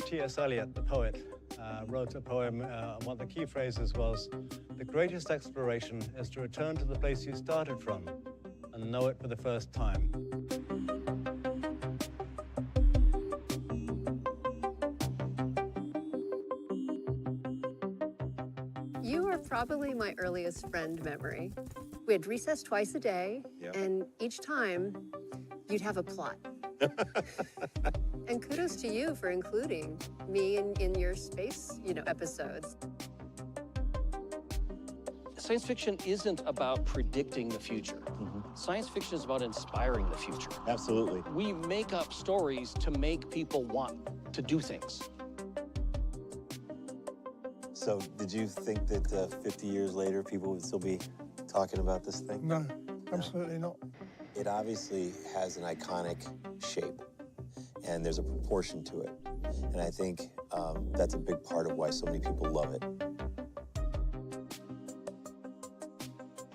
T.S. Eliot, the poet, wrote a poem. One of the key phrases was, "The greatest exploration is to return to the place you started from and know it for the first time." You are probably my earliest friend memory. We had recess twice a day, and each time you'd have a plot. And kudos to you for including me in your space, episodes. Science fiction isn't about predicting the future. Science fiction is about inspiring the future. Absolutely. We make up stories to make people want to do things. So did you think that 50 years later, people would still be talking about this thing? No, absolutely not. It obviously has an iconic shape, and there's a proportion to it. And I think that's a big part of why so many people love it.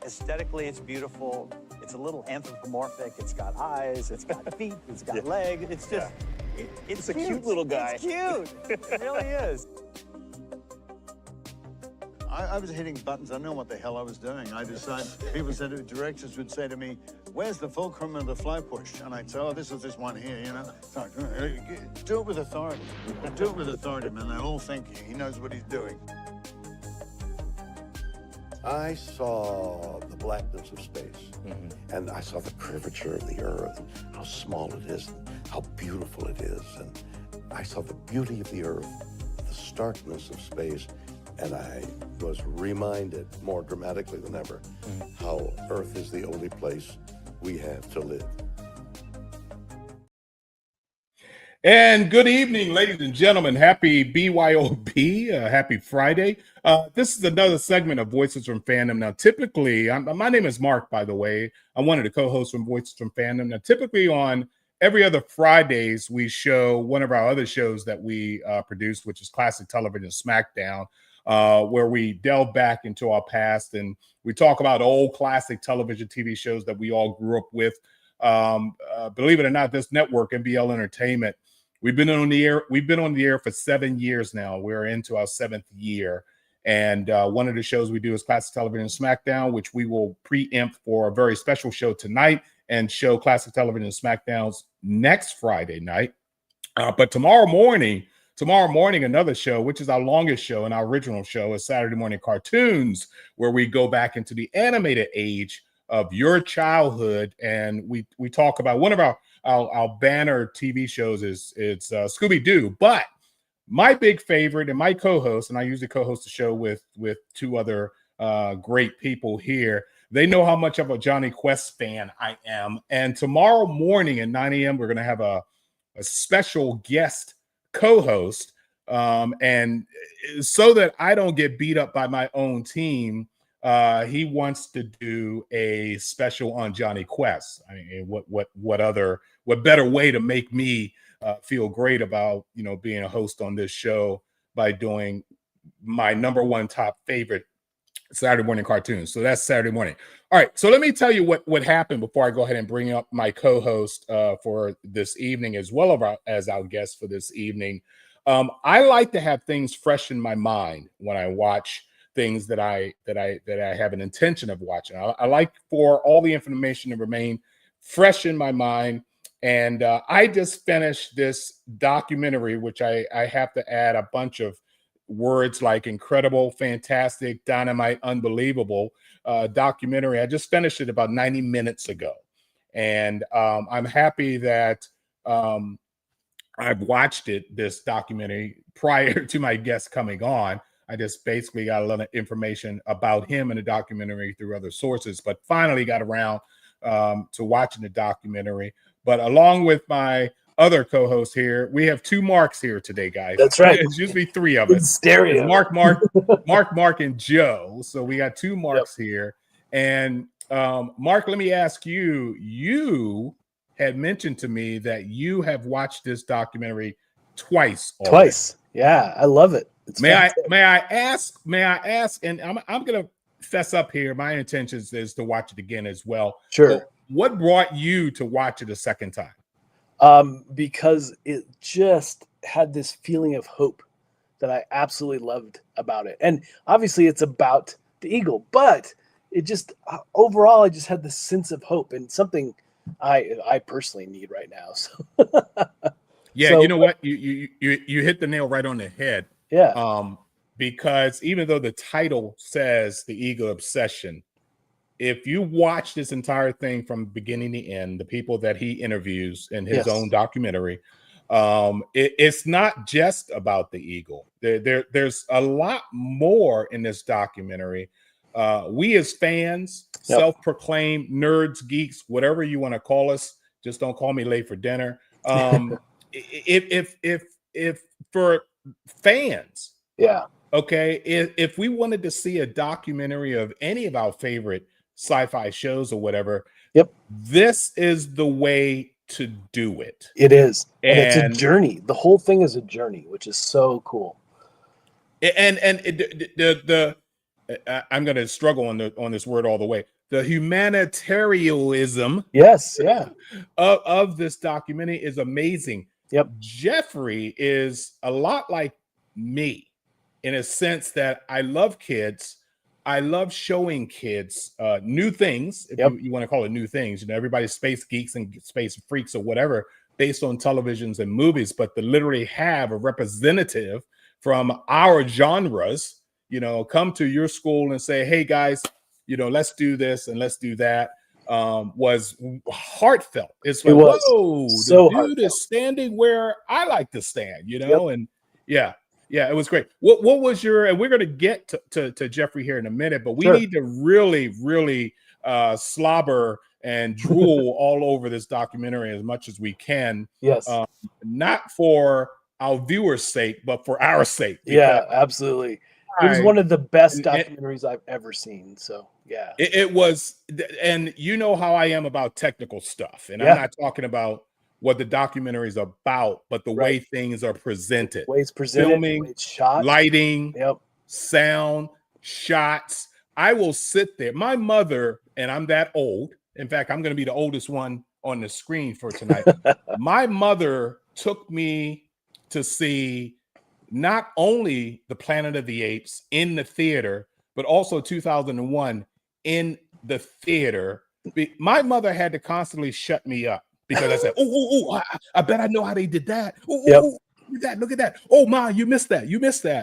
Aesthetically, it's beautiful. It's a little anthropomorphic. It's got eyes, it's got feet, it's got legs. It's just, it's a cute little guy. It's cute. It really is. I was hitting buttons. I know what the hell I was doing. I decided, directors would say to me, "Where's the fulcrum of the fly push?" And I'd say, "Oh, this is this one here, So, do it with authority. Do it with authority, man. They'll all think he knows what he's doing. I saw the blackness of space, and I saw the curvature of the Earth, how small it is, how beautiful it is, and I saw the beauty of the Earth, the starkness of space, and I was reminded more dramatically than ever how Earth is the only place we have to live. And good evening, ladies and gentlemen. Happy BYOB. Happy Friday. This is another segment of Voices from Fandom. Now, typically, my name is Mark, by the way. I'm one of the co-hosts from Voices from Fandom. Now, typically on every other Fridays, we show one of our other shows that we produce, which is Classic Television Smackdown, where we delve back into our past and we talk about old classic television TV shows that we all grew up with. Believe it or not, this network, NBL Entertainment, we've been on the air for 7 years now. We're into our 7th year. And one of the shows we do is Classic Television Smackdown, which we will preempt for a very special show tonight and show Classic Television Smackdowns next Friday night. But tomorrow morning, another show, which is our longest show and our original show, is Saturday Morning Cartoons, where we go back into the animated age of your childhood. And we talk about one of our banner TV shows it's Scooby-Doo. But my big favorite and my co-host, and I usually co-host the show with two other great people here. They know how much of a Johnny Quest fan I am. And tomorrow morning at 9 a.m., we're going to have a special guest co-host. And so that I don't get beat up by my own team, he wants to do a special on Johnny Quest. I mean, what better way to make me feel great about, being a host on this show by doing my number one top favorite Saturday morning cartoons. So that's Saturday morning. All right. So let me tell you what happened before I go ahead and bring up my co-host for this evening, as well as our guest for this evening. I like to have things fresh in my mind when I watch things that I have an intention of watching. I like for all the information to remain fresh in my mind. And I just finished this documentary, which I have to add a bunch of words like incredible, fantastic, dynamite, unbelievable documentary. I just finished it about 90 minutes ago. And I'm happy that I've watched this documentary prior to my guest coming on. I just basically got a lot of information about him in the documentary through other sources, but finally got around to watching the documentary. But along with my other co-host here. We have 2 Marks here today, guys. That's right. It's usually 3 of It's us. stereo. It's Mark, and Joe. So we got 2 Marks here. And Mark, let me ask you. You had mentioned to me that you have watched this documentary twice. Already. Twice. Yeah, I love it. May I ask? And I'm gonna fess up here. My intentions is to watch it again as well. Sure. But what brought you to watch it a second time? Because it just had this feeling of hope that I absolutely loved about it. And obviously it's about the eagle, but it just overall I just had this sense of hope and something I personally need right now. So yeah, so, you know what? You hit the nail right on the head. Yeah. Because even though the title says the eagle obsession, if you watch this entire thing from beginning to end, the people that he interviews in his own documentary, it's not just about the eagle. There's a lot more in this documentary. We as fans, self-proclaimed nerds, geeks, whatever you want to call us, just don't call me late for dinner. If for fans, okay, if we wanted to see a documentary of any of our favorite sci-fi shows or whatever, this is the way to do it. It is, and it's a journey. The whole thing is a journey, which is so cool. And I'm going to struggle on this word all the way. The humanitarianism, of this documentary is amazing. Jeffrey is a lot like me in a sense that I love kids. I love showing kids new things, if you want to call it new things. You know, everybody's space geeks and space freaks or whatever based on televisions and movies, but to literally have a representative from our genres, you know, come to your school and say, hey guys, you know, let's do this and let's do that, was heartfelt. It's like, whoa, so the dude is standing where I like to stand, you know, and yeah, it was great. What was your, and we're going to get to Jeffrey here in a minute, but we need to really slobber and drool all over this documentary as much as we can. Not for our viewers' sake, but for our sake. Yeah, absolutely. It was one of the best documentaries I've ever seen. So yeah, it was. And you know how I am about technical stuff, and I'm not talking about what the documentary is about, but the way things are presented. The way it's presented, filming, it's shot, lighting, sound, shots. I will sit there. My mother, and I'm that old. In fact, I'm going to be the oldest one on the screen for tonight. My mother took me to see not only the Planet of the Apes in the theater, but also 2001 in the theater. My mother had to constantly shut me up because I said, I bet I know how they did that. Look at that. Oh, Ma, you missed that.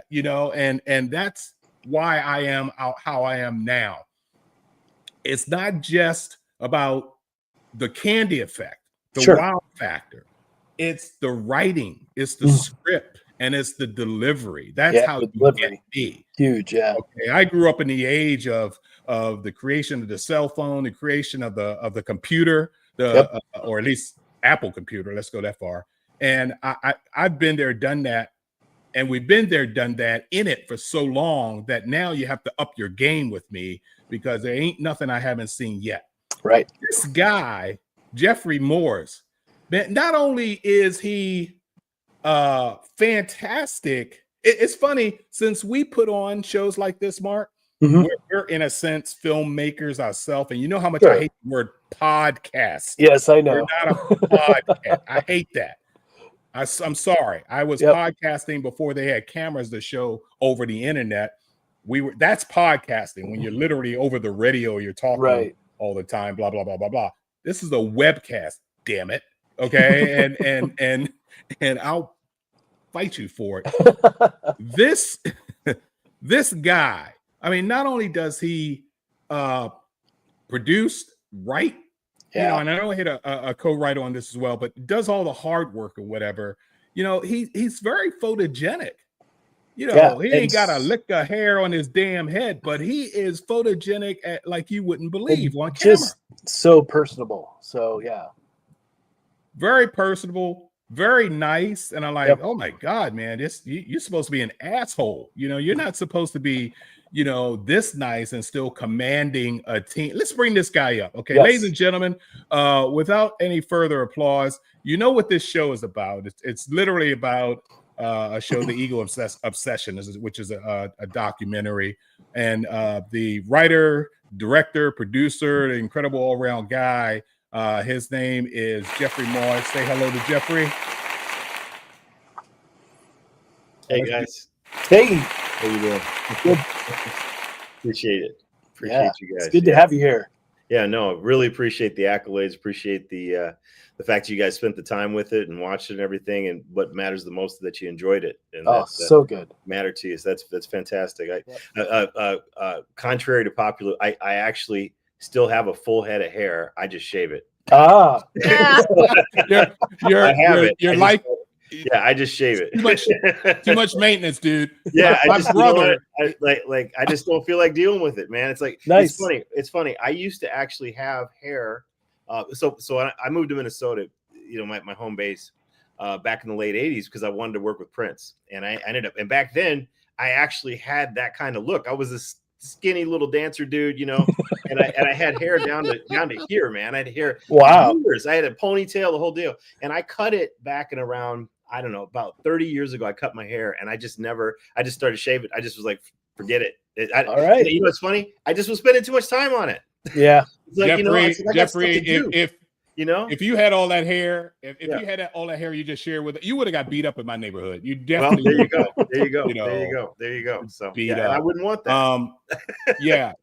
You know, and that's why I am how I am now. It's not just about the candy effect, the wow factor. It's the writing, it's the script, and it's the delivery. That's how you get me. Huge, Okay, I grew up in the age of the creation of the cell phone, the creation of the computer, or at least Apple computer. Let's go that far. And I've been there, done that, and we've been there, done that in it for so long that now you have to up your game with me because there ain't nothing I haven't seen yet. Right. This guy, Jeffrey Morse, not only is he fantastic, it's funny, since we put on shows like this, Mark, we're in a sense filmmakers ourselves, and you know how much I hate the word podcast. Yes, I know. We're not a podcast. I hate that. I'm sorry. I was podcasting before they had cameras to show over the internet. That's podcasting when you're literally over the radio, you're talking all the time, blah blah blah blah blah. This is a webcast, damn it. Okay, and I'll fight you for it. This guy, I mean, not only does he produce, write, you know, and I know I hit a co-writer on this as well, but does all the hard work or whatever. You know, he's very photogenic. You know, he ain't got a lick of hair on his damn head, but he is photogenic at like you wouldn't believe on camera. Just so personable. So yeah. Very personable, very nice. And I'm like, oh my God, man, you're supposed to be an asshole. You know, you're not supposed to be, you know, this nice and still commanding a team. Let's bring this guy up. Okay, ladies and gentlemen, without any further applause, you know what this show is about. It's literally about a show, The Eagle Obsession, which is a documentary. And the writer, director, producer, the incredible all-around guy, his name is Jeffrey Morris. Say hello to Jeffrey. Hey, guys. Hey. How you doing? Good. Appreciate it. Appreciate you guys. It's good to have you here. Yeah, no, really appreciate the accolades. Appreciate the fact that you guys spent the time with it and watched it and everything. And what matters the most is that you enjoyed it. And so good. Mattered to you. So that's fantastic. Contrary to popular, I actually still have a full head of hair. I just shave it. Ah, you're like. Yeah, I just shave it. Too much maintenance, dude. Yeah, my brother. I just don't feel like dealing with it, man. It's like nice. It's funny. I used to actually have hair. So I moved to Minnesota, you know, my home base, back in the late '80s because I wanted to work with Prince, and I ended up. And back then, I actually had that kind of look. I was this skinny little dancer dude, you know, and I had hair down to here, man. I had hair. Wow. Years. I had a ponytail, the whole deal, and I cut it back in around. I don't know, about 30 years ago, I cut my hair and I just started shaving. I just was like, forget it. All right. You know what's funny? I just was spending too much time on it. Yeah. It's like, Jeffrey, if you had all that hair, if Yeah. you had all that hair you just shared with it, you would have got beat up in my neighborhood. You definitely. Well, there you go. There you go. You know, there you go. So beat and up. I wouldn't want that. Yeah.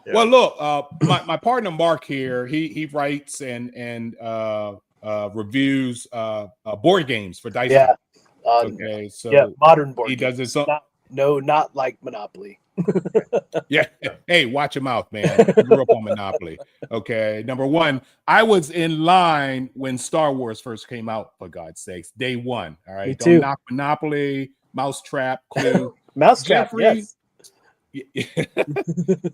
Well, look, my partner Mark here, he writes and reviews board games for Dice. Yeah. Okay, so modern board he games. does it. Not like Monopoly. Yeah. Hey, watch your mouth, man. I grew up on Monopoly. Okay. Number one, I was in line when Star Wars first came out, for God's sakes. Day one. All right. Me too. Don't knock Monopoly, Mousetrap, Clue. Mousetrap, yes.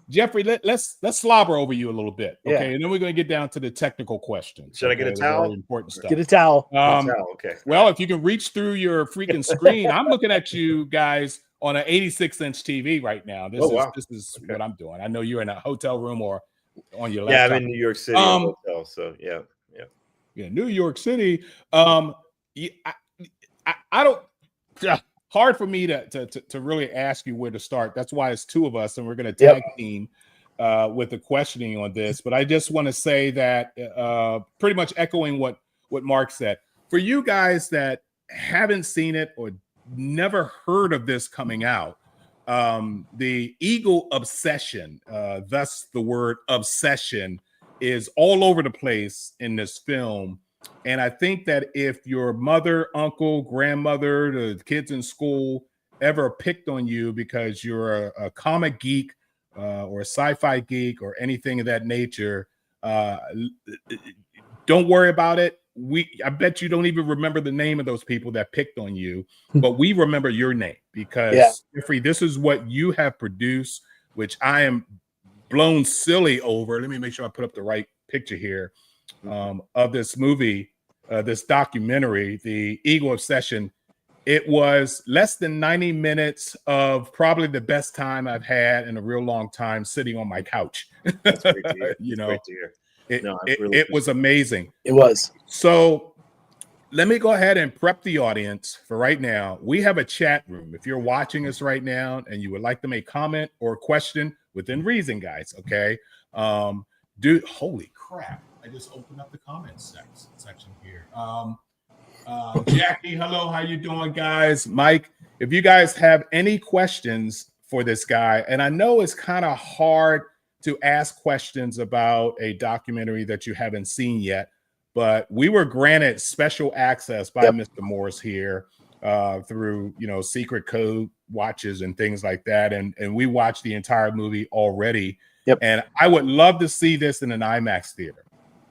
Jeffrey, let's slobber over you a little bit. Okay. Yeah. And then we're going to get down to the technical questions. Should I get a towel? Very important stuff. Get a towel. Okay. Well, if you can reach through your freaking screen, I'm looking at you guys on an 86-inch TV right now. This is what I'm doing. I know you're in a hotel room or on your laptop. Yeah, I'm in New York City hotel, so yeah. New York City. I don't. Hard for me to really ask you where to start. That's why it's two of us, and we're going to tag team with the questioning on this. But I just want to say that pretty much echoing what Mark said. For you guys that haven't seen it or never heard of this coming out, the Eagle Obsession, thus the word obsession, is all over the place in this film. And I think that if your mother, uncle, grandmother, the kids in school ever picked on you because you're a comic geek or a sci-fi geek or anything of that nature, don't worry about it. I bet you don't even remember the name of those people that picked on you, but we remember your name because Jeffrey, this is what you have produced, which I am blown silly over. Let me make sure I put up the right picture here of this movie, this documentary, The Eagle Obsession. It was less than 90 minutes of probably the best time I've had in a real long time sitting on my couch. That's great to hear. You know, great to hear. It was amazing. It was. So let me go ahead and prep the audience for right now. We have a chat room. If you're watching us right now and you would like to make comment or question within reason, guys, okay? Dude, holy crap. I just opened up the comments section here. Jackie, hello, how you doing, guys? Mike, if you guys have any questions for this guy, and I know it's kind of hard to ask questions about a documentary that you haven't seen yet, but we were granted special access by Mr. Morris here through, secret code watches and things like that. And we watched the entire movie already. And I would love to see this in an IMAX theater.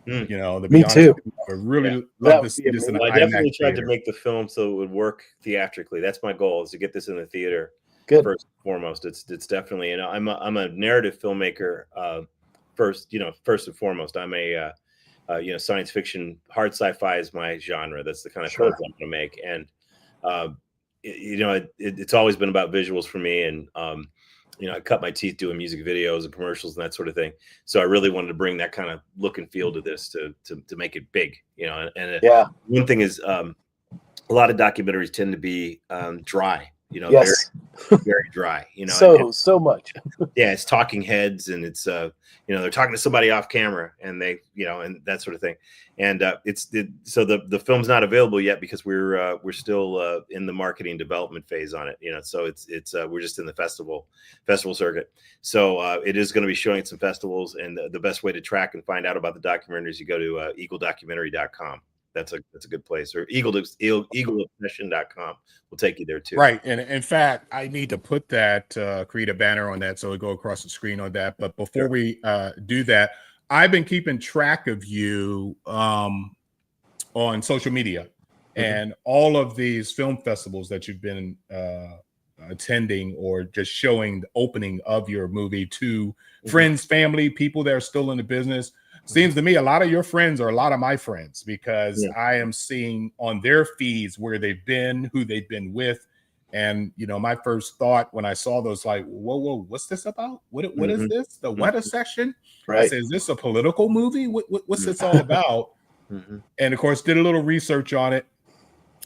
Me too. I would really love to see this in an IMAX I definitely tried theater. to make the film so it would work theatrically. That's my goal, is to get this in the theater. Good. First and foremost, it's definitely, I'm a narrative filmmaker. First and foremost, I'm a science fiction, hard sci-fi is my genre. That's the kind of Sure. films I'm going to make. And, it's always been about visuals for me. And, I cut my teeth doing music videos and commercials and that sort of thing. So I really wanted to bring that kind of look and feel to this to make it big, and one thing is, a lot of documentaries tend to be dry, Yes. very, very dry, So much. yeah, it's talking heads, and it's they're talking to somebody off camera, and they and that sort of thing. And so the film's not available yet because we're still in the marketing development phase on it, so it's we're just in the festival circuit. So it is going to be showing at some festivals, and the best way to track and find out about the documentary is you go to eagledocumentary.com. That's a good place, or eagleobsession.com will take you there too. Right. And in fact, I need to put that, create a banner on that so it go across the screen on that. But before we do that, I've been keeping track of you on social media and all of these film festivals that you've been attending, or just showing the opening of your movie to friends, family, people that are still in the business. Seems to me a lot of your friends are a lot of my friends, because I am seeing on their feeds where they've been, who they've been with. And, my first thought when I saw those, like, whoa, what's this about? What is this? The weather section? Right. I said, is this a political movie? What's this all about? And of course, did a little research on it.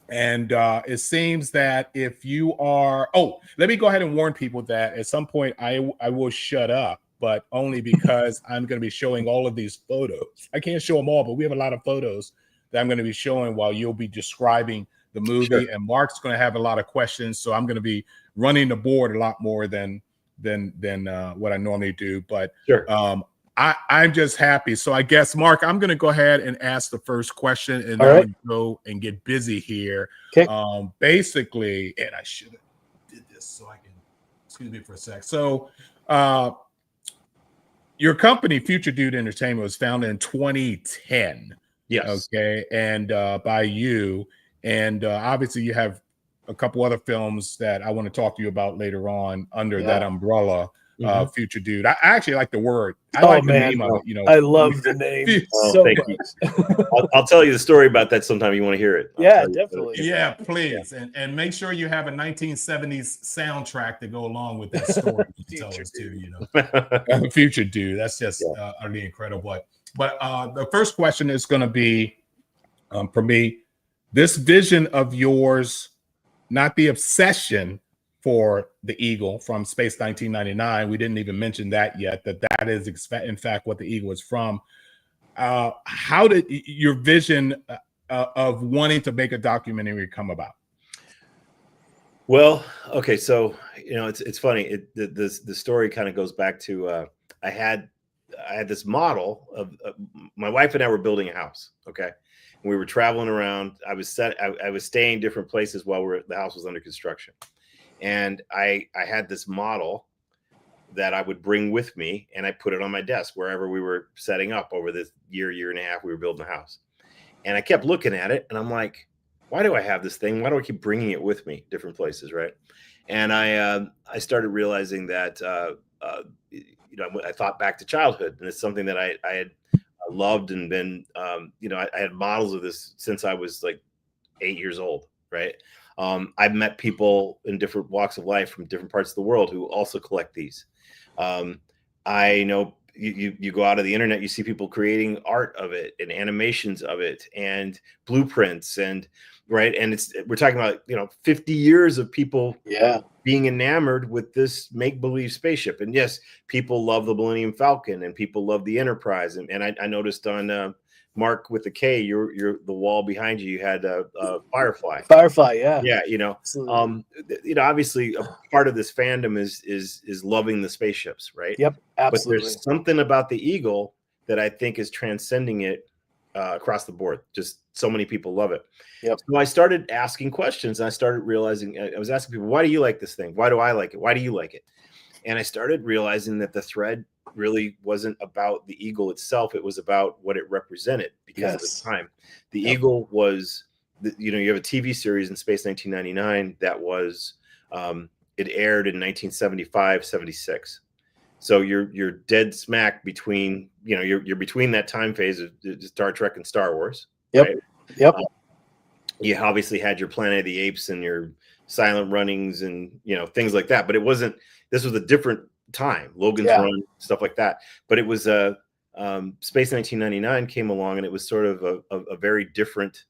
And it seems that if you are, let me go ahead and warn people that at some point I will shut up, but only because I'm going to be showing all of these photos. I can't show them all, but we have a lot of photos that I'm going to be showing while you'll be describing the movie. Sure. And Mark's going to have a lot of questions, so I'm going to be running the board a lot more than what I normally do. But sure. I'm just happy. So I guess, Mark, I'm going to go ahead and ask the first question, and all then right. go and get busy here. Okay. Basically, and I should have did this so I can, excuse me for a sec. So your company, Future Dude Entertainment, was founded in 2010. Yes. Okay. And by you. And obviously you have a couple other films that I want to talk to you about later on under that umbrella, Future Dude. I actually like the word. I like the name of it, I love the name so much. I'll tell you the story about that sometime. You want to hear it? Yeah, definitely. Yeah, please. Yeah. And make sure you have a 1970s soundtrack to go along with that story. Tell us too, Future Dude. That's just utterly incredible. But the first question is going to be, for me, this vision of yours, not the obsession for the Eagle from Space 1999. We didn't even mention that yet, that is in fact what the Eagle is from. How did your vision of wanting to make a documentary come about? Well, okay, so it's funny. The story kind of goes back to I had this model of my wife and I were building a house. Okay, and we were traveling around. I was staying different places while the house was under construction, and I had this model that I would bring with me, and I put it on my desk wherever we were setting up over this year and a half we were building the house. And I kept looking at it, and I'm like, why do I have this thing? Why do I keep bringing it with me different places, right? And I started realizing that I thought back to childhood, and it's something that I had loved and been I had models of this since I was like 8 years old, right? I've met people in different walks of life from different parts of the world who also collect these. I know you go out of the internet, you see people creating art of it and animations of it and blueprints, and right. And we're talking about, 50 years of people being enamored with this make-believe spaceship. And yes, people love the Millennium Falcon and people love the Enterprise. And I noticed on Mark with the K, the wall behind you had a Firefly. Firefly, yeah. Yeah, obviously a part of this fandom is loving the spaceships, right? Yep, absolutely. But there's something about the Eagle that I think is transcending it across the board. Just so many people love it. Yep. So I started asking questions, and I started realizing, I was asking people, why do you like this thing? Why do I like it? Why do you like it? And I started realizing that the thread really wasn't about the Eagle itself. It was about what it represented, because at the time, the Eagle was, you have a TV series in Space 1999 that was, it aired in 1975, 76. So you're dead smack between, you know, you're between that time phase of Star Trek and Star Wars. Yep. Right? Yep. You obviously had your Planet of the Apes and your Silent Runnings and, you know, things like that. But it wasn't. This was a different time. Logan's Run, stuff like that. But it was Space 1999 came along, and it was sort of a very different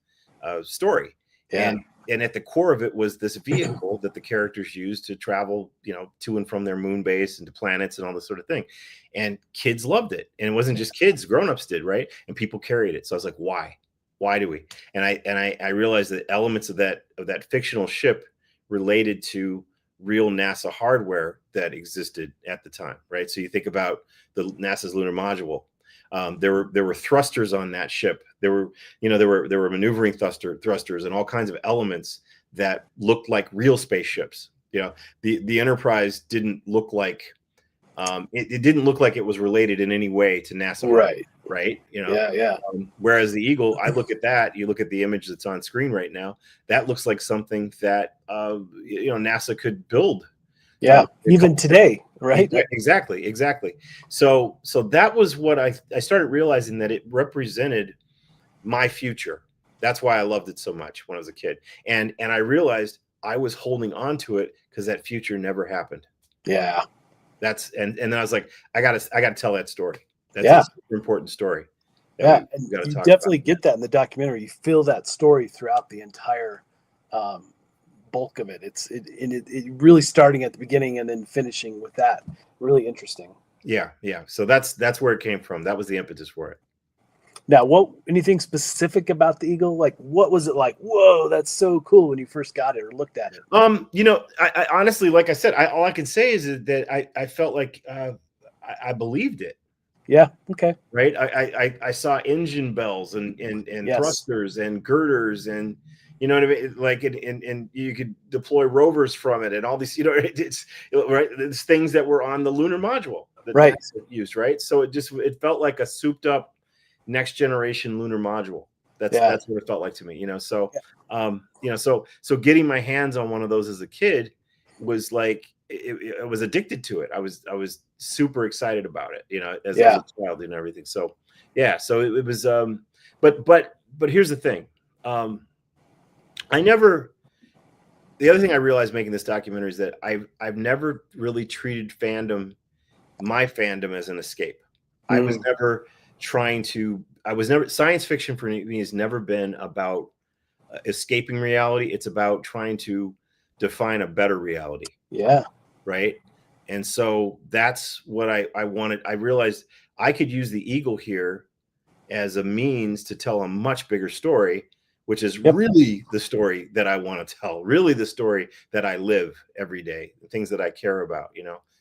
story. Yeah. And at the core of it was this vehicle that the characters used to travel, you know, to and from their moon base and to planets and all this sort of thing. And kids loved it. And it wasn't just kids, grown-ups did, right? And people carried it. So I was like, why? Why do we? And I realized that elements of that fictional ship related to real NASA hardware that existed at the time, right? So you think about the NASA's lunar module. There were thrusters on that ship. There were maneuvering thrusters and all kinds of elements that looked like real spaceships. You know, the Enterprise didn't look like it didn't look like it was related in any way to NASA. Right. You know. Whereas the Eagle, I look at that. You look at the image that's on screen right now. That looks like something that NASA could build. Yeah, even today, right? Exactly. So that was what I started realizing, that it represented my future. That's why I loved it so much when I was a kid. And I realized I was holding on to it because that future never happened. Yeah. And then I was like, I gotta tell that story. That's a super important story. Yeah, and you definitely get that in the documentary. You feel that story throughout the entire bulk of it. It really starting at the beginning and then finishing with that. Really interesting. Yeah. So that's where it came from. That was the impetus for it. Now, anything specific about the Eagle? Like, what was it like? Whoa, that's so cool when you first got it or looked at it. I honestly, like I said, all I can say is that I felt like I believed it. Yeah. Okay. Right. I saw engine bells and thrusters and girders, and you know what I mean? Like, and you could deploy rovers from it and all these, it's things that were on the lunar module that NASA used. Right. So it felt like a souped up next generation lunar module. That's what it felt like to me, So, so getting my hands on one of those as a kid was like, I was addicted to it. I was super excited about it, as a child and everything. So, so it was, but here's the thing. The other thing I realized making this documentary is that I've never really treated my fandom as an escape. I was never science fiction for me has never been about escaping reality. It's about trying to define a better reality. Yeah. Right. And so that's what I wanted. I realized I could use the Eagle here as a means to tell a much bigger story, which is really the story that I want to tell, really the story that I live every day, the things that I care about,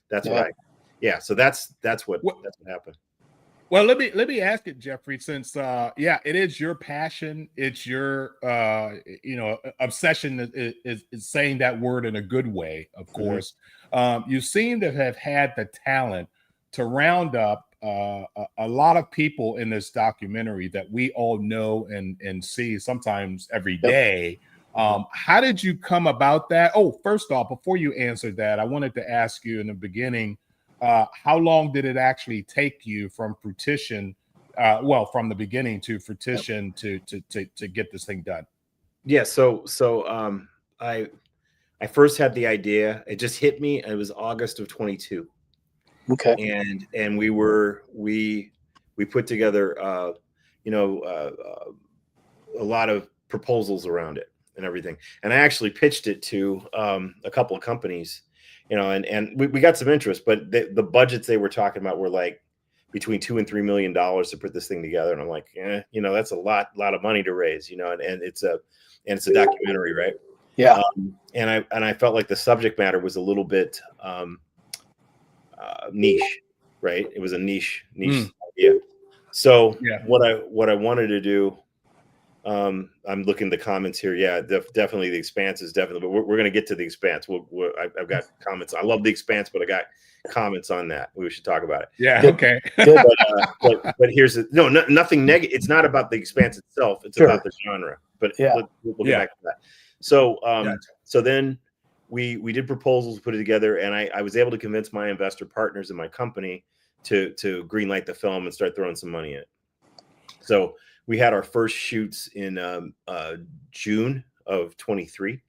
that's so that's what happened. Well, let me ask it, Jeffrey, since it is your passion, it's your obsession is saying that word in a good way, of course. You seem to have had the talent to round up a lot of people in this documentary that we all know and see sometimes every day. How did you come about that? Oh, first off, before you answer that, I wanted to ask you in the beginning, how long did it actually take you from fruition, from the beginning to fruition to get this thing done? Yeah, so I first had the idea. It just hit me. It was August of 22. Okay. And we put together a lot of proposals around it and everything. And I actually pitched it to a couple of companies. And we got some interest, but the budgets they were talking about were like between $2 and $3 million to put this thing together. And I'm like, that's a lot of money to raise, and it's a documentary, right? Yeah. And I felt like the subject matter was a little bit niche, right? It was a niche idea. So what I wanted to do, I'm looking at the comments here. Yeah, definitely the Expanse is definitely, but we're going to get to the Expanse. I've got comments. I love the Expanse, but I got comments on that. We should talk about it. Yeah. Okay. But here's nothing negative. It's not about the Expanse itself. It's about the genre. But we'll get back to that. So, so then we did proposals, put it together, and I was able to convince my investor partners in my company to greenlight the film and start throwing some money in it. So we had our first shoots in June of 23,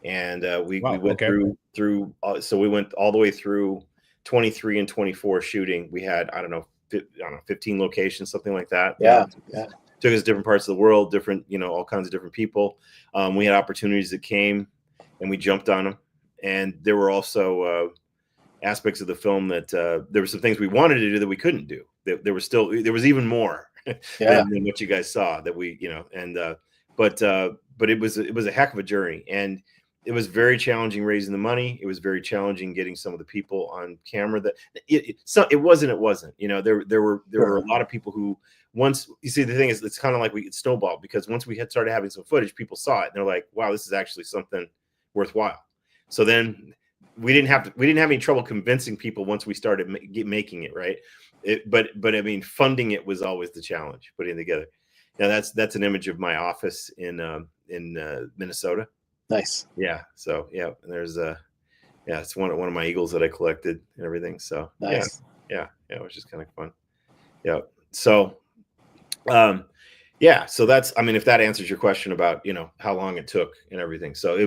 and we went through. So we went all the way through 23 and 24 shooting. We had I don't know 15 locations, something like that. Yeah. Took us different parts of the world, different, all kinds of different people. We had opportunities that came, and we jumped on them. And there were also aspects of the film that there were some things we wanted to do that we couldn't do. There was even more than what you guys saw that we, but it was a heck of a journey, and it was very challenging raising the money. It was very challenging getting some of the people on camera. That it wasn't. There were a lot of people who, once you see, the thing is, it's kind of like it snowballed, because once we had started having some footage, people saw it and they're like, wow, this is actually something worthwhile. So then we didn't have any trouble convincing people once we started making it, right? But I mean, funding it was always the challenge, putting it together. Now that's an image of my office in Minnesota. Nice. Yeah. So yeah, and there's it's one of my eagles that I collected and everything. So nice. Yeah, which is kind of fun. Yeah. So so that's, I mean, if that answers your question about, how long it took and everything. So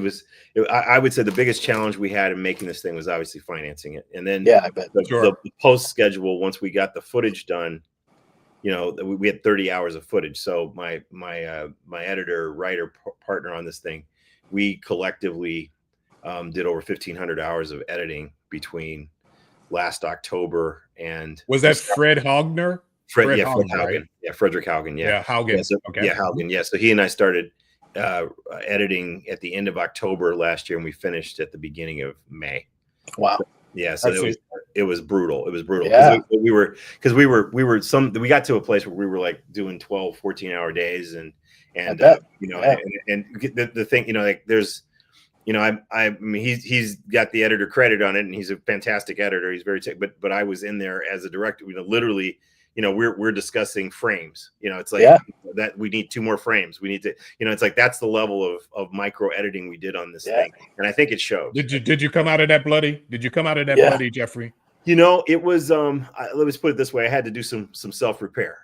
I would say the biggest challenge we had in making this thing was obviously financing it. And then I bet the post schedule, once we got the footage done, we had 30 hours of footage. So my editor, writer partner on this thing, we collectively did over 1,500 hours of editing between last October and. Was that Fred Hogner? Frederick Haugen. Yeah, Frederick Haugen. Yeah, Haugen. Yeah, so, okay. Yeah, Haugen. Yeah, so he and I started editing at the end of October last year, and we finished at the beginning of May. Wow. Yeah, so it was brutal. It was brutal. Yeah. We got to a place where we were like doing 12, 14-hour days, and the thing, like there's, I mean, he's got the editor credit on it, and he's a fantastic editor. He's very but I was in there as a director, literally. We're discussing frames. It's like that we need 2 more frames. We need to, it's like that's the level of micro editing we did on this thing, and I think it showed. Did you come out of that bloody? Did you come out of that bloody, Jeffrey? It was. Let me put it this way: I had to do some self repair.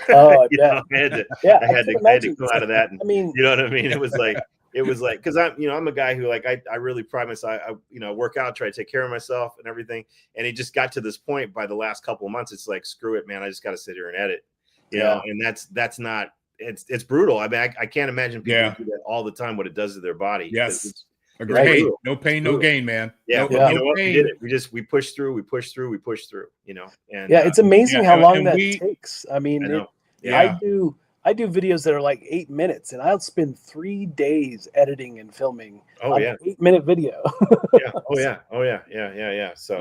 Oh, yeah. I had to come out of that. And, I mean, you know what I mean? It was like. Because I'm a guy who I really pride myself. I work out, try to take care of myself and everything. And it just got to this point by the last couple of months. It's like, screw it, man. I just got to sit here and edit, you know? And that's not, it's brutal. I mean, I can't imagine people do that all the time, what it does to their body. Yes. Hey, no pain, no gain, man. Yeah. No, you know what? We did it. We pushed through, and and it's amazing how long that takes. I mean, I do videos that are like 8 minutes, and I'll spend 3 days editing and filming. Oh, an 8-minute video. Yeah. Oh yeah. So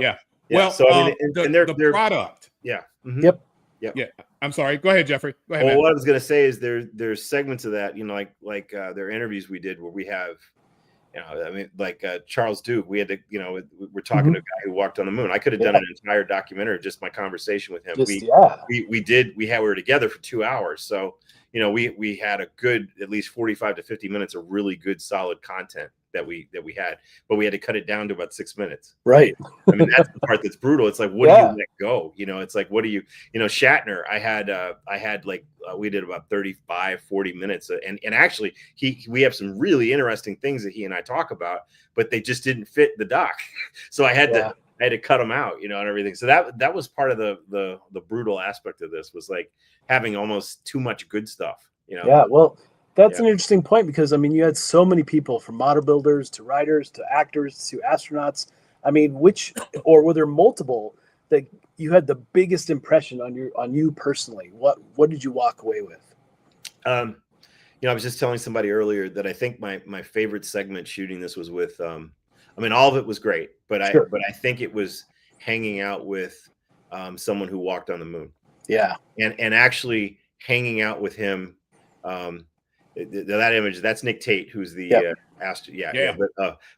Well, so I mean, and the product. Yeah. Mm-hmm. Yep. Yeah. I'm sorry. Go ahead, Jeffrey. Go ahead. Well, man. what I was gonna say is there's segments of that, like there are interviews we did where we have, I mean, like Charles Duke, we had to, we're talking to a guy who walked on the moon. I could have done an entire documentary of just my conversation with him. We were together for 2 hours. So, we had a good, at least 45 to 50 minutes of really good, solid content that we had, but we had to cut it down to about 6 minutes. Right. I mean, that's the part that's brutal. It's like, what do you let go? It's like, what do you, Shatner, I had like, we did about 35, 40 minutes. And actually we have some really interesting things that he and I talk about, but they just didn't fit the doc. So I had to cut them out, and everything. So that was part of the brutal aspect of this, was like having almost too much good stuff, Yeah. Well, that's an interesting point, because I mean, you had so many people, from model builders to writers to actors to astronauts. I mean, or were there multiple that you had the biggest impression on you personally? What did you walk away with? I was just telling somebody earlier that I think my favorite segment shooting this was with, I mean, all of it was great, but I think it was hanging out with someone who walked on the moon. Yeah. And actually hanging out with him, that image, that's Nick Tate, who's the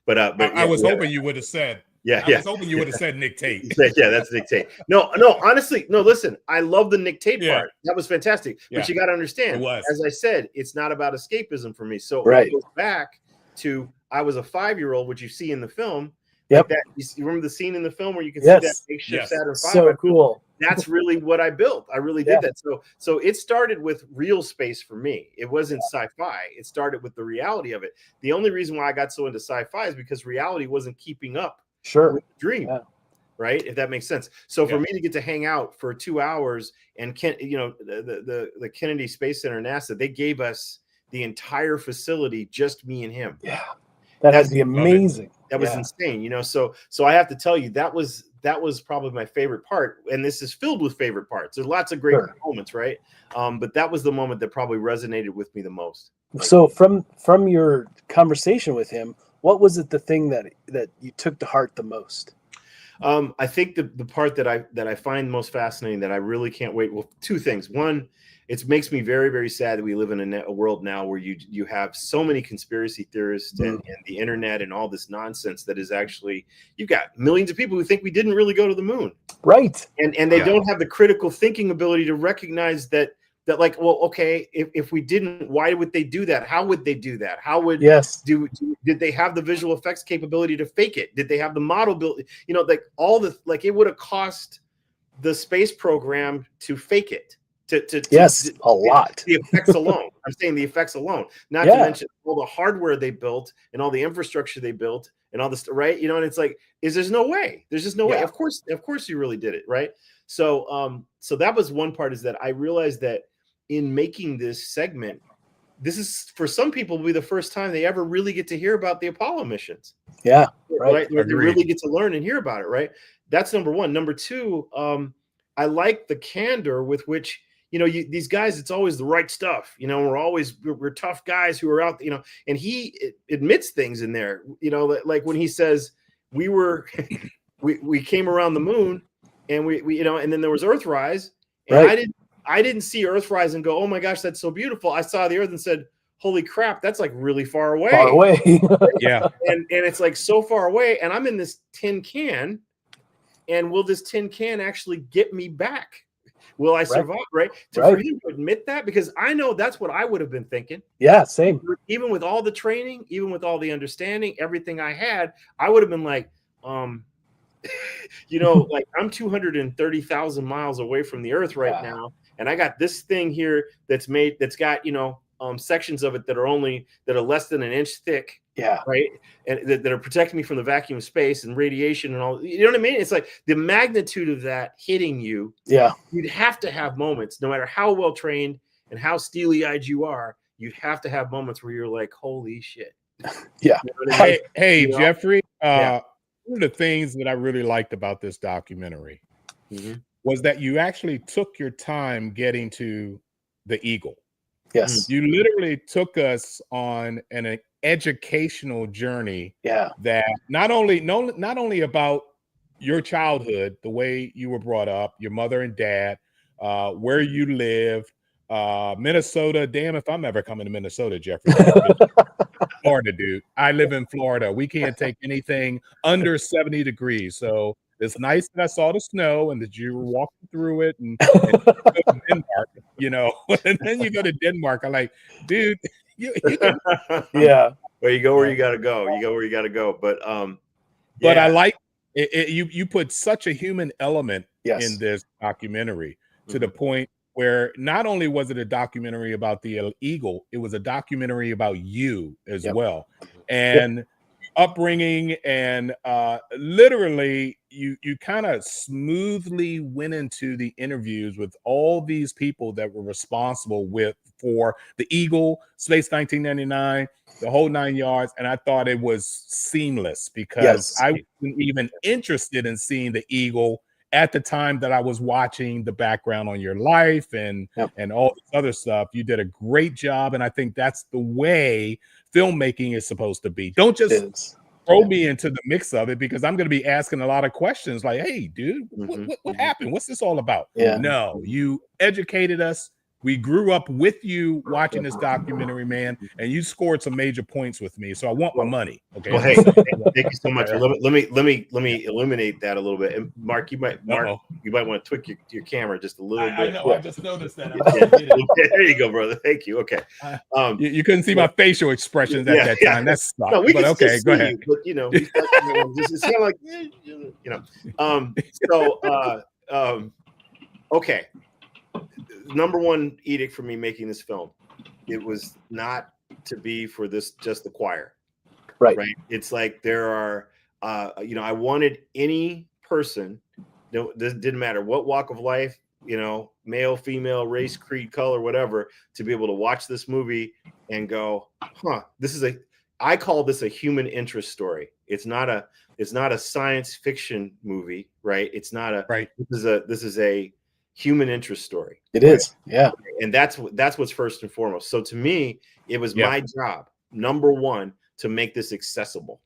But I was hoping you would have said. I was hoping you would have said Nick Tate. Yeah, that's Nick Tate. No, honestly, no, listen, I love the Nick Tate part. That was fantastic. But you got to understand, as I said, it's not about escapism for me. So it goes back to, I was a 5-year-old, which you see in the film. Yep. Like that, you remember the scene in the film where you can Yes. see that makeshift Saturn V? So cool. That's really what I built. I really did that. So it started with real space for me. It wasn't sci-fi. It started with the reality of it. The only reason why I got so into sci-fi is because reality wasn't keeping up with the dream. Yeah. Right, if that makes sense. So for me to get to hang out for 2 hours, and the Kennedy Space Center, NASA, they gave us the entire facility, just me and him. Yeah, that has to be amazing. That was insane, So I have to tell you, that was probably my favorite part, and this is filled with favorite parts. There's lots of great moments, right? But that was the moment that probably resonated with me the most. So from your conversation with him, what was it the thing that you took to heart the most? I think the part that I find most fascinating, that I really can't wait. Well, two things. One, it makes me very, very sad that we live in a world now where you have so many conspiracy theorists and the internet and all this nonsense that is actually, you've got millions of people who think we didn't really go to the moon. Right. And they don't have the critical thinking ability to recognize that like, well, okay, if we didn't, why would they do that? How would they do that? How would did they have the visual effects capability to fake it? Did they have the model built? Like it would have cost the space program to fake it. A lot. The effects alone. I'm saying the effects alone, not to mention all the hardware they built and all the infrastructure they built and all this, right? And it's like, there's no way. There's just no way. Of course you really did it, right? So that was one part, is that I realized that in making this segment, this is, for some people, will be the first time they ever really get to hear about the Apollo missions. Yeah, right. They really get to learn and hear about it, right? That's number one. Number two, I like the candor with which, these guys, it's always the right stuff. We're tough guys who are out, and he admits things in there, like when he says we came around the moon, and we and then there was Earthrise, and I didn't see Earthrise and go, oh my gosh, that's so beautiful. I saw the Earth and said, holy crap, that's like really far away. Yeah. And it's like so far away, and I'm in this tin can, and will this tin can actually get me back? Will I survive? Right. For him to admit that, because I know that's what I would have been thinking. Yeah, same. Even with all the training, even with all the understanding, everything I had, I would have been like, like I'm 230,000 miles away from the Earth right now, and I got this thing here that's got sections of it that are less than an inch thick. Yeah. Right. And that are protecting me from the vacuum of space and radiation and all. You know what I mean? It's like the magnitude of that hitting you. Yeah. You'd have to have moments, no matter how well trained and how steely-eyed you are. You'd have to have moments where you're like, "Holy shit!" Yeah. Hey, Jeffrey. One of the things that I really liked about this documentary was that you actually took your time getting to the Eagle. Yes. You literally took us on an educational journey. Yeah. That not only about your childhood, the way you were brought up, your mother and dad, where you lived, Minnesota. Damn, if I'm ever coming to Minnesota, Jeffrey. Florida, dude. I live in Florida. We can't take anything under 70 degrees. So it's nice that I saw the snow and that you were walking through it and you go to Denmark, and then you go to Denmark. I'm like, dude, yeah. Well, you go where you got to go. You go where you got to go. But I like it. You put such a human element in this documentary to the point where not only was it a documentary about the Eagle, it was a documentary about you as well. And upbringing, and literally you kind of smoothly went into the interviews with all these people that were responsible for the Eagle, Space 1999, the whole 9 yards. And I thought it was seamless because I wasn't even interested in seeing the Eagle at the time that I was watching the background on your life and all this other stuff. You did a great job, and I think that's the way filmmaking is supposed to be. Don't just throw me into the mix of it, because I'm going to be asking a lot of questions like, hey, dude, what happened? What's this all about? Yeah. No, you educated us We grew up with you watching this documentary, man, and you scored some major points with me. So I want my money. Okay. Well, hey, thank you so much. Okay. Let me illuminate that a little bit. And Mark, you might want to tweak your camera just a little bit. I know. I just noticed that. There you go, brother. Thank you. Okay. You couldn't see my facial expressions at that time. That's no, we but okay, go ahead. You, but you know, it's kind of like you know. Okay. Number one edict for me making this film, it was not to be for just the choir. Right. It's like there are, I wanted any person, this didn't matter what walk of life, male, female, race, creed, color, whatever, to be able to watch this movie and go, I call this a human interest story. It's not a science fiction movie, right? It's not a, this is a human interest story. It is. Yeah. And that's what's first and foremost. So to me, it was my job, number one, to make this accessible.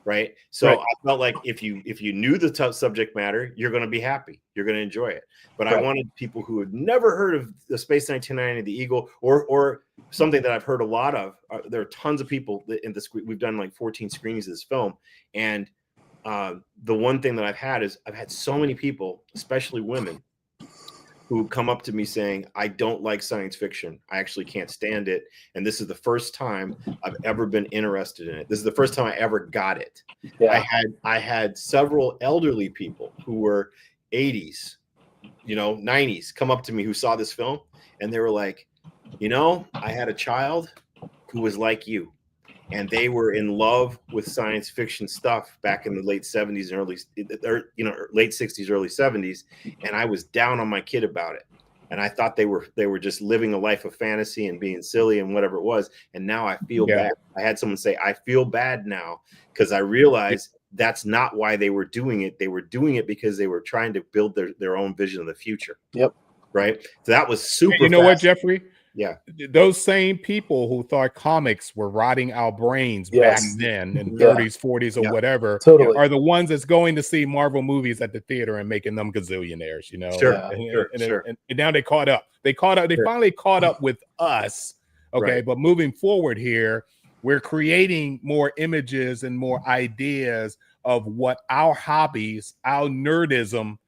Right. So I felt like if you knew the subject matter, you're going to be happy. You're going to enjoy it. But I wanted people who had never heard of the Space 1990, the Eagle, or something that I've heard a lot of. There are tons of people in this. We've done like 14 screenings of this film. And the one thing that I've had so many people, especially women, who come up to me saying, I don't like science fiction. I actually can't stand it. And this is the first time I've ever been interested in it. This is the first time I ever got it. Yeah. I had several elderly people who were 80s, 90s come up to me who saw this film. And they were like, I had a child who was like you. And they were in love with science fiction stuff back in the late 70s and late 60s, early 70s. And I was down on my kid about it. And I thought they were just living a life of fantasy and being silly and whatever it was. And now I feel bad. I had someone say, I feel bad now because I realized that's not why they were doing it. They were doing it because they were trying to build their own vision of the future. Yep. Right. So that was super. You know what, Jeffrey? Yeah, those same people who thought comics were rotting our brains back then in 30s, 40s, or whatever, are the ones that's going to see Marvel movies at the theater and making them gazillionaires. Sure, and now they caught up. They finally caught up with us. Okay, but moving forward here, we're creating more images and more ideas of what our hobbies, our nerdism,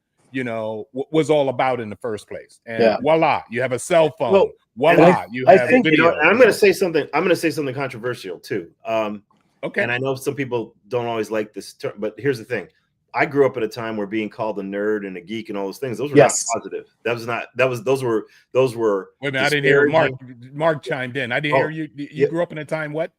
was all about in the first place. And voila, you have a cell phone. Well, voila, you have video. I'm going to say something. I'm going to say something controversial too. Okay. And I know some people don't always like this term, but here's the thing. I grew up at a time where being called a nerd and a geek and all those things, those were not positive. Those were. Wait a minute, I didn't hear Mark chimed in. I didn't hear you. You grew up in a time what?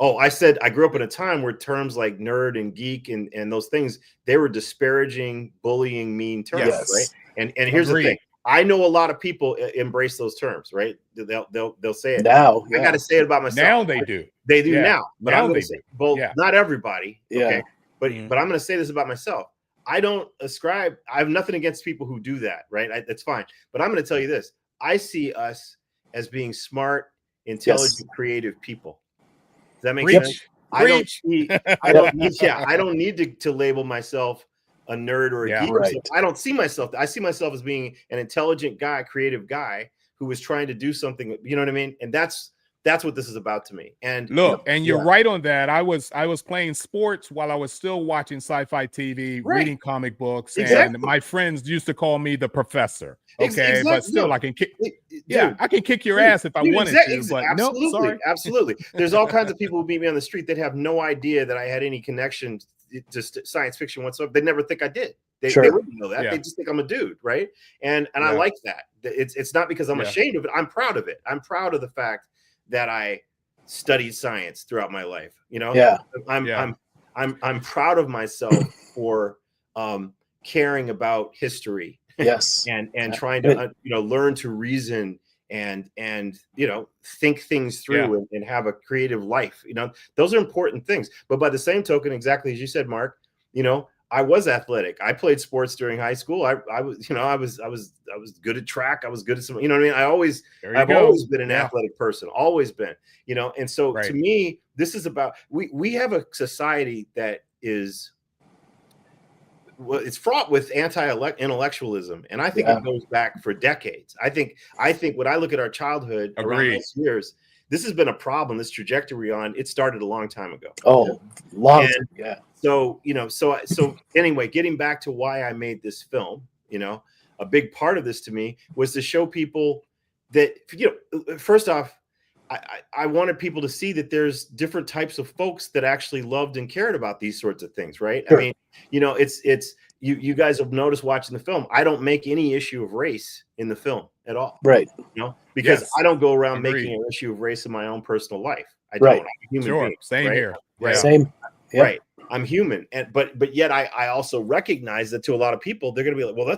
Oh, I said I grew up in a time where terms like nerd and geek and those things, they were disparaging, bullying, mean terms, right? And here's the thing. I know a lot of people embrace those terms, right? They'll say it now. I got to say it about myself. Now they do. They do now. But now I'm going to say, well, not everybody. Yeah. Okay. But I'm going to say this about myself. I don't ascribe. I have nothing against people who do that, right? That's fine. But I'm going to tell you this. I see us as being smart, intelligent, creative people. Does that make sense? I don't need to label myself a nerd or a geek. Right. I don't see myself. I see myself as being an intelligent guy, creative guy who was trying to do something. You know what I mean? And that's what this is about to me. And look, and you're right on that. I was playing sports while I was still watching sci-fi TV, reading comic books, and my friends used to call me the professor. Okay, but still, I can kick. I can kick your ass if I wanted to. But absolutely, no, sorry. Absolutely. There's all kinds of people who meet me on the street that have no idea that I had any connection to science fiction whatsoever. They never think I did. They wouldn't know that. They just think I'm a dude, right? And I like that. It's not because I'm ashamed of it. I'm proud of it. I'm proud of the fact that I studied science throughout my life. I'm proud of myself for caring about history. Yes. and trying to learn to reason and think things through and have a creative life. Those are important things. But by the same token, exactly as you said, Mark, I was athletic. I played sports during high school. I was good at track. I was good at some, I've always been an athletic person, always been, and so to me, this is about, we have a society that is, well, it's fraught with anti-intellectualism, and I think it goes back for decades. I think when I look at our childhood around those years, this has been a problem. This trajectory it started a long time ago. Oh, long time, yeah. So so anyway, getting back to why I made this film, a big part of this to me was to show people that, first off, I wanted people to see that there's different types of folks that actually loved and cared about these sorts of things, right? Sure. I mean, it's you guys have noticed watching the film, I don't make any issue of race in the film at all. Right. Because I don't go around making an issue of race in my own personal life. I don't. I'm a human being, same right? here. Right. Same. Yep. Right. I'm human. But yet I also recognize that to a lot of people, they're going to be like, well,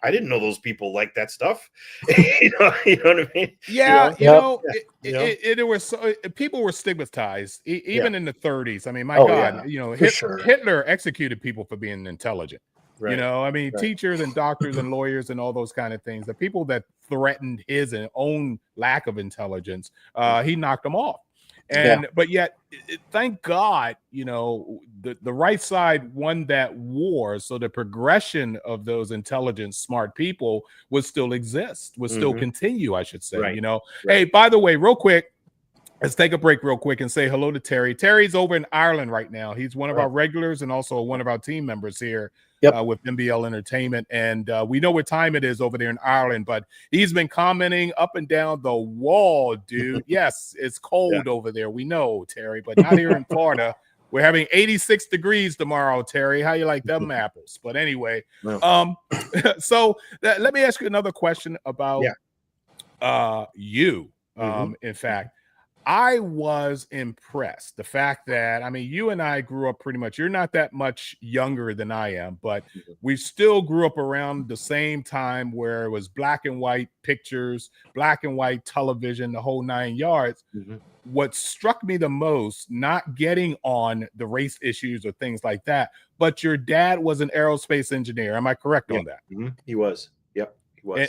I didn't know those people like that stuff. you know what I mean? Yeah. It was people were stigmatized even in the 30s. I mean, my God, Hitler executed people for being intelligent. Right. I mean, teachers and doctors and lawyers and all those kind of things. The people that threatened his own lack of intelligence, he knocked them off. But yet, thank God, the right side won that war, so the progression of those intelligent, smart people would still exist, would still continue, I should say. Hey, by the way, real quick, let's take a break real quick and say hello to Terry. Terry's over in Ireland right now. He's one of our regulars and also one of our team members here. With MBL Entertainment, and we know what time it is over there in Ireland, but he's been commenting up and down the wall, dude. Yes, it's cold over there, we know, Terry, but not here in Florida. We're having 86 degrees tomorrow, Terry. How you like them apples? But anyway, so let me ask you another question about you. In fact, I was impressed. The fact that, I mean, you and I grew up pretty much, you're not that much younger than I am, but we still grew up around the same time where it was black and white pictures, black and white television, the whole 9 yards. What struck me the most, not getting on the race issues or things like that, but your dad was an aerospace engineer. Am I correct on that? He was. Yep.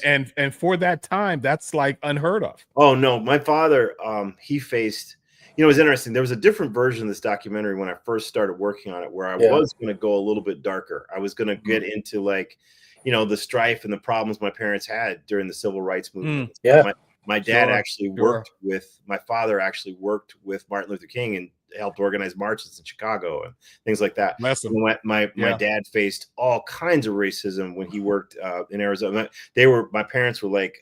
And for that time, that's like unheard of. Oh no, my father, he faced, it was interesting. There was a different version of this documentary when I first started working on it, where I was going to go a little bit darker. I was going to get into the strife and the problems my parents had during the civil rights movement. My dad actually worked with, my father actually worked with Martin Luther King and helped organize marches in Chicago and things like that. My dad faced all kinds of racism when he worked in Arizona. My parents were like,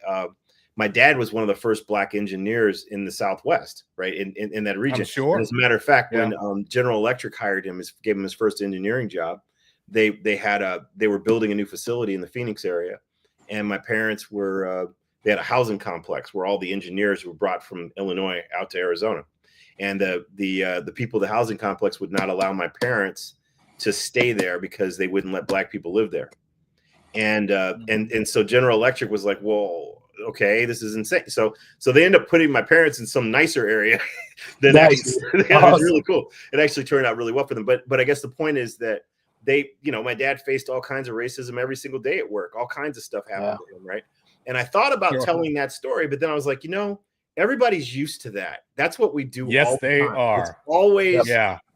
my dad was one of the first black engineers in the Southwest, right? In that region. I'm sure. And as a matter of fact, when General Electric hired him, gave him his first engineering job, they were building a new facility in the Phoenix area. And my parents were, they had a housing complex where all the engineers were brought from Illinois out to Arizona. And the people of the housing complex would not allow my parents to stay there because they wouldn't let black people live there. And so General Electric was like, well, okay, this is insane. So they end up putting my parents in some nicer area than Nice. It was really cool. It actually turned out really well for them. But I guess the point is that they, my dad faced all kinds of racism every single day at work. All kinds of stuff happened to him, right? And I thought about telling that story, but then I was like, everybody's used to that. That's what we do. Yes, all the they time. are. It's always,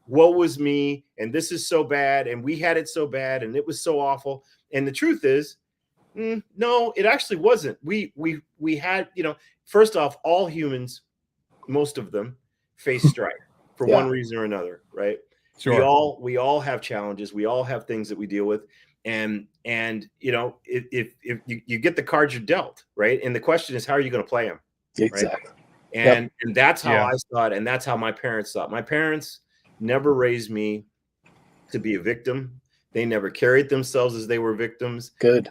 woe was me, and this is so bad, and we had it so bad, and it was so awful. And the truth is, no, it actually wasn't. We had, first off, all humans, most of them, face strife for one reason or another, right? Sure. We all have challenges. We all have things that we deal with. And if you get the cards you're dealt, right? And the question is, how are you going to play them? Exactly. Right? And that's how I saw it, and that's how my parents thought. My parents never raised me to be a victim. They never carried themselves as they were victims. Good.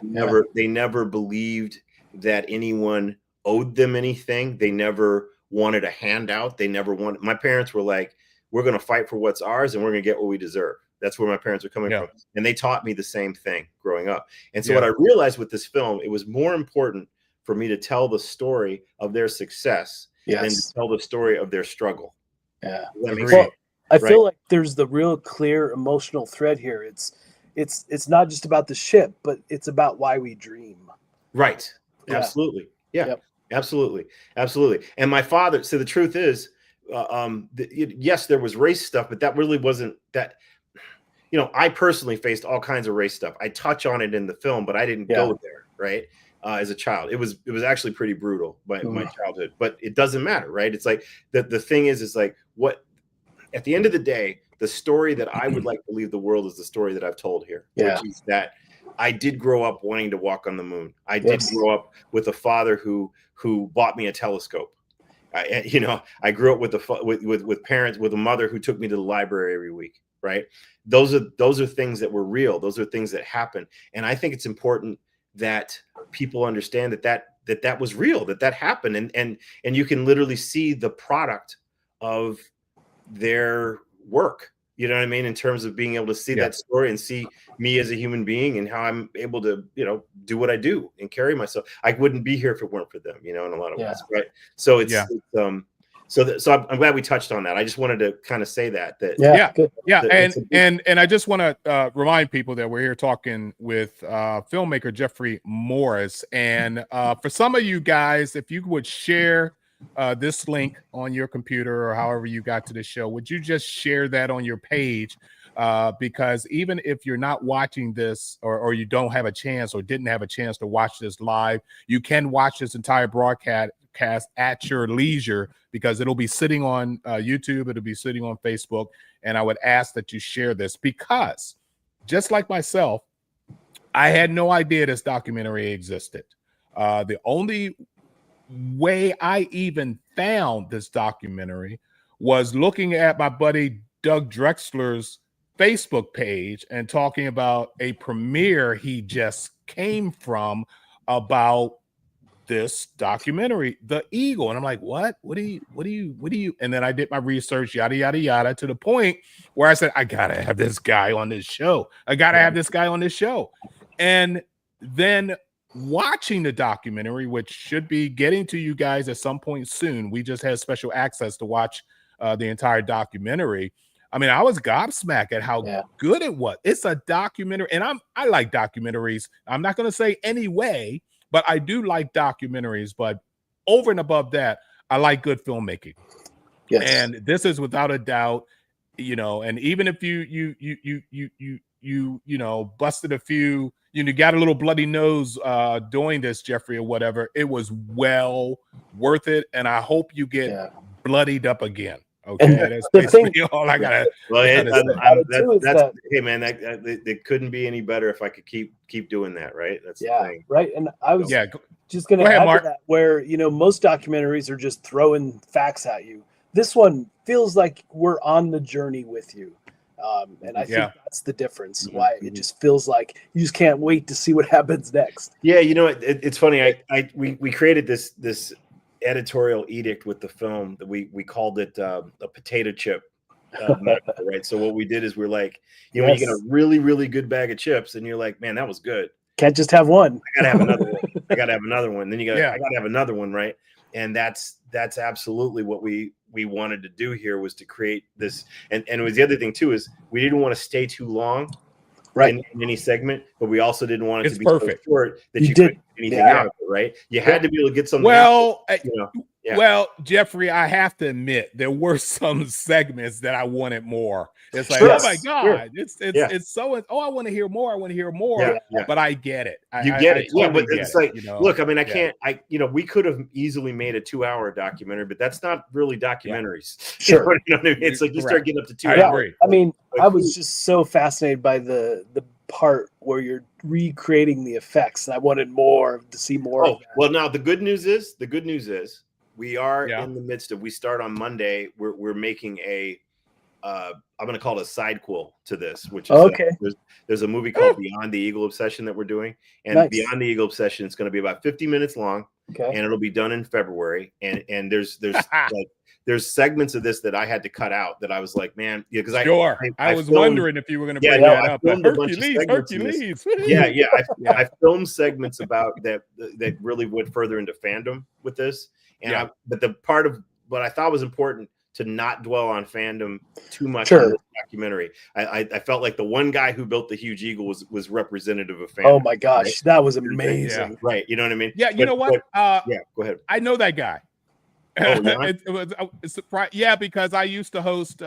They never believed that anyone owed them anything. They never wanted a handout. My parents were like, we're going to fight for what's ours, and we're going to get what we deserve. That's where my parents are coming from. And they taught me the same thing growing up. And so what I realized with this film, it was more important for me to tell the story of their success than to tell the story of their struggle. Yeah. Well, I feel like there's the real clear emotional thread here. It's not just about the ship, but it's about why we dream. Right. Absolutely. Yeah. Absolutely. And my father, so the truth is, yes, there was race stuff, but that really wasn't that. you know, I personally faced all kinds of race stuff. I touch on it in the film, but I didn't go there, right? As a child, it was actually pretty brutal, my childhood, but it doesn't matter, right? It's like the thing is like what at the end of the day, the story that I would like to leave the world is the story that I've told here, which is that I did grow up wanting to walk on the moon. I did grow up with a father who bought me a telescope. I grew up with parents, with a mother who took me to the library every week, right? Those are things that were real. Those are things that happen. And I think it's important that people understand that was real, that happened. And you can literally see the product of their work. You know what I mean? In terms of being able to see that story and see me as a human being and how I'm able to, do what I do and carry myself. I wouldn't be here if it weren't for them, in a lot of ways, right? So so I'm glad we touched on that. I just wanted to kind of say that. And I just want to remind people that we're here talking with filmmaker Jeffrey Morris. And for some of you guys, if you would share this link on your computer or however you got to the show, would you just share that on your page? Because even if you're not watching this or you don't have a chance or didn't have a chance to watch this live, you can watch this entire broadcast at your leisure, because it'll be sitting on YouTube, it'll be sitting on Facebook, and I would ask that you share this, because just like myself, I had no idea this documentary existed. The only way I even found this documentary was looking at my buddy Doug Drexler's Facebook page and talking about a premiere he just came from about this documentary, The Eagle. And I'm like, what do you? And then I did my research, yada, yada, yada, to the point where I said, I gotta have this guy on this show. And then watching the documentary, which should be getting to you guys at some point soon. We just had special access to watch the entire documentary. I mean, I was gobsmacked at how good it was. It's a documentary, and I like documentaries. I'm not going to say anyway, but I do like documentaries. But over and above that, I like good filmmaking. Yes. And this is without a doubt, and even if you busted a few, got a little bloody nose doing this, Jeffrey, or whatever, it was well worth it. And I hope you get bloodied up again. Okay, that's basically all I gotta. Well, hey man, that couldn't be any better if I could keep doing that, right? That's the thing. Right. And I was just gonna add to that, where most documentaries are just throwing facts at you. This one feels like we're on the journey with you. And I think that's the difference. Why it just feels like you just can't wait to see what happens next. Yeah, it's funny. We created this editorial edict with the film that we called it a potato chip metaphor, right? So what we did is we're like, when you get a really, really good bag of chips and you're like, man, that was good. Can't just have one. I gotta have another one. I gotta have another one. Then I gotta have another one, right? And that's absolutely what we wanted to do here, was to create this. And it was the other thing too, is we didn't want to stay too long in any segment, but we also didn't want it to be perfect. So short that you couldn't get anything out of it, right? You had to be able to get something. Well, Jeffrey, I have to admit there were some segments that I wanted more. It's like, oh my God, it's so. Oh, I want to hear more. But I get it. You get it. But it's like, look, I mean, I can't. We could have easily made a 2-hour documentary, but that's not really documentaries. Sure. You know what I mean? It's like you start getting up to 2 I hours. agree. I mean, I was just so fascinated by the part where you're recreating the effects, and I wanted to see more. Oh, well, now the good news is we are in the midst of. We start on Monday. We're making a. I'm going to call it a sidequel to this, which is there's a movie called Beyond the Eagle Obsession that we're doing, and Beyond the Eagle Obsession, it's going to be about 50 minutes long, and it'll be done in February. And there's there's segments of this that I had to cut out that I was like, man, because I was wondering if you were going to bring that up. Hercules. I filmed segments about that really went further into fandom with this, and but the part of what I thought was important to not dwell on fandom too much in this documentary. I felt like the one guy who built the huge eagle was representative of fandom. Oh my gosh, that was amazing. Yeah. Right. You know what I mean? Yeah, know what? Go ahead. I know that guy. Oh, yeah? It's surprised. Yeah, because I used to host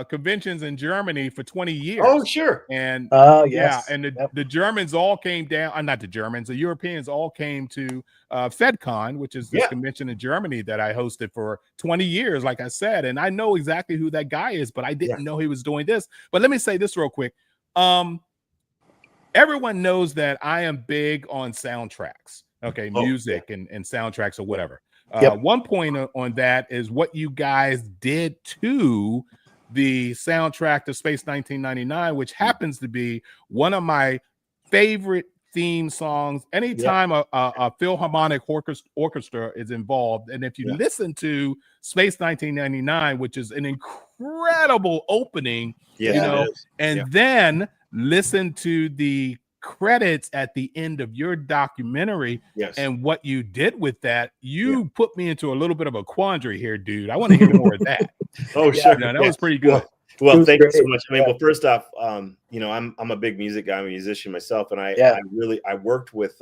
conventions in Germany for 20 years. Oh, sure. And Yes. yeah, and Yep. the Germans all came down, not the Germans, the Europeans all came to FedCon, which is this Yeah. convention in Germany that I hosted for 20 years, like I said. And I know exactly who that guy is, but I didn't know he was doing this. But let me say this real quick. Everyone knows that I am big on soundtracks, okay, music and soundtracks or whatever. One point on that is what you guys did to the soundtrack to Space 1999, which happens to be one of my favorite theme songs. Anytime a Philharmonic orchestra is involved, and if you listen to Space 1999, which is an incredible opening, you know, and then listen to the credits at the end of your documentary and what you did with that, you put me into a little bit of a quandary here, dude. I want to hear more of that. Oh, sure. No, that was pretty good. Well, thank you so much. I mean, well, first off, you know, I'm a big music guy, I'm a musician myself, and I worked with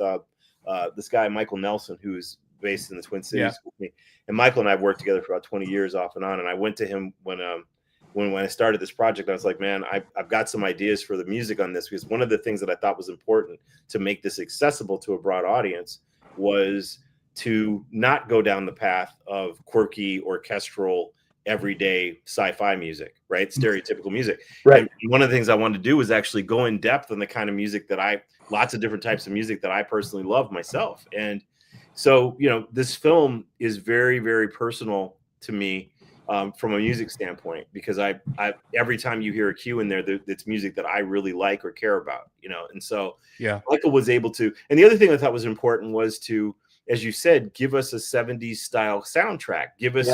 this guy Michael Nelson, who's based in the Twin Cities with me, and Michael and I have worked together for about 20 years off and on. And I went to him when I started this project. I was like, man, I've got some ideas for the music on this, because one of the things that I thought was important to make this accessible to a broad audience was to not go down the path of quirky orchestral everyday sci-fi music, right? Stereotypical music. Right. And one of the things I wanted to do was actually go in depth on the kind of music that lots of different types of music that I personally love myself. And so, you know, this film is very, very personal to me from a music standpoint, because I every time you hear a cue in there, it's music that I really like or care about, you know? And so Michael was able to, and the other thing I thought was important was to, as you said, give us a 70s style soundtrack, give us,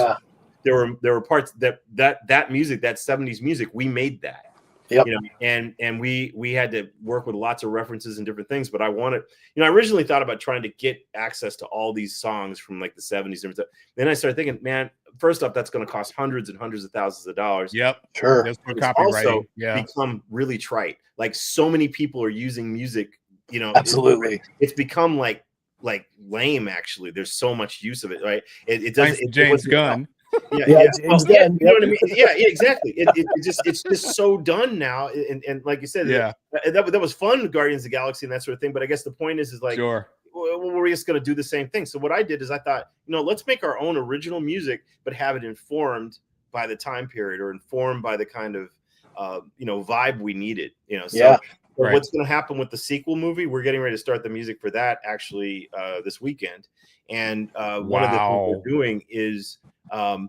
there were parts that music, that 70s music, we made that. You know, and we had to work with lots of references and different things, but I wanted, you know, I originally thought about trying to get access to all these songs from like the 70s. Then I started thinking, man, first off, that's going to cost hundreds and hundreds of thousands of dollars. Sure. That's for It's copyrighting. also become really trite. Like, so many people are using music, you know, Absolutely. it's become like lame, actually. There's so much use of it, right? It does. Thanks to James Gunn. You Yeah, know what I mean? Yeah, exactly. It's just so done now. And like you said, that was fun, Guardians of the Galaxy and that sort of thing. But I guess the point is like, well, we're just going to do the same thing. So what I did is I thought, you know, let's make our own original music, but have it informed by the time period or informed by the kind of, you know, vibe we needed, you know? So what's going to happen with the sequel movie? We're getting ready to start the music for that actually this weekend. And one of the things we're doing is, you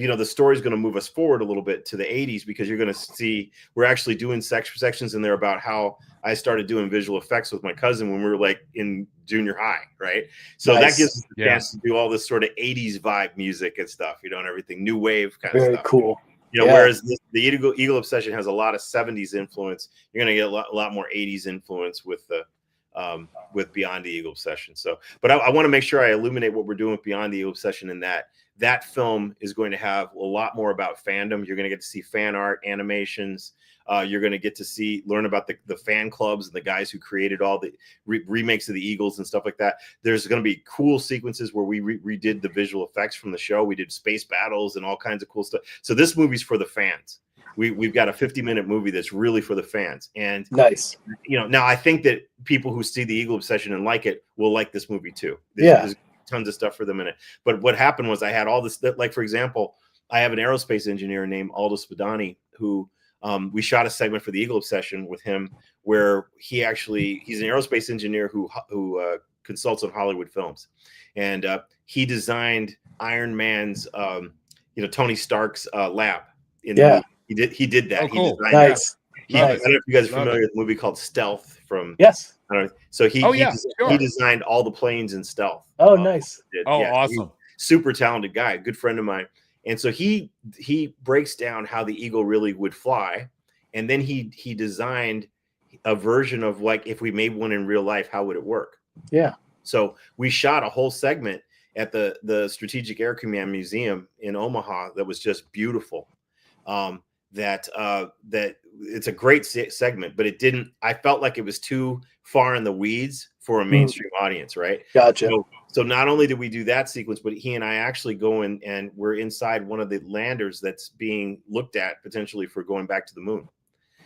know, the story's going to move us forward a little bit to the 80s, because you're going to see we're actually doing sections in there about how I started doing visual effects with my cousin when we were like in junior high, right? So that gives us a chance to do all this sort of 80s vibe music and stuff, you know, and everything, new wave kind of stuff. Very cool. You know, whereas the Eagle Obsession has a lot of 70s influence, you're going to get a lot more 80s influence with Beyond the Eagle Obsession. So, but I want to make sure I illuminate what we're doing with Beyond the Eagle Obsession, in that film is going to have a lot more about fandom. You're going to get to see fan art, animations. You're going to get to learn about the fan clubs and the guys who created all the remakes of the Eagles and stuff like that. There's going to be cool sequences where we redid the visual effects from the show. We did space battles and all kinds of cool stuff. So this movie's for the fans. We've got a 50-minute movie that's really for the fans. And you know, now I think that people who see the Eagle Obsession and like it will like this movie too. There's tons of stuff for them in it. But what happened was I had all this, like, for example, I have an aerospace engineer named Aldo Spadani who we shot a segment for the Eagle Obsession with him where he's an aerospace engineer who consults on Hollywood films. And he designed Iron Man's, you know, Tony Stark's lab in the movie. He did that. Oh, cool. He designed Nice. I don't know if you guys are familiar with a movie called Stealth from. Yes. I don't know. So he designed all the planes in Stealth. Oh, nice. Awesome. Super talented guy, good friend of mine. And so he breaks down how the Eagle really would fly, and then he designed a version of, like, if we made one in real life, how would it work? Yeah. So we shot a whole segment at the Strategic Air Command Museum in Omaha that was just beautiful. That it's a great segment, but I felt like it was too far in the weeds for a mainstream audience, right? Gotcha. So not only did we do that sequence, but he and I actually go in and we're inside one of the landers that's being looked at potentially for going back to the moon.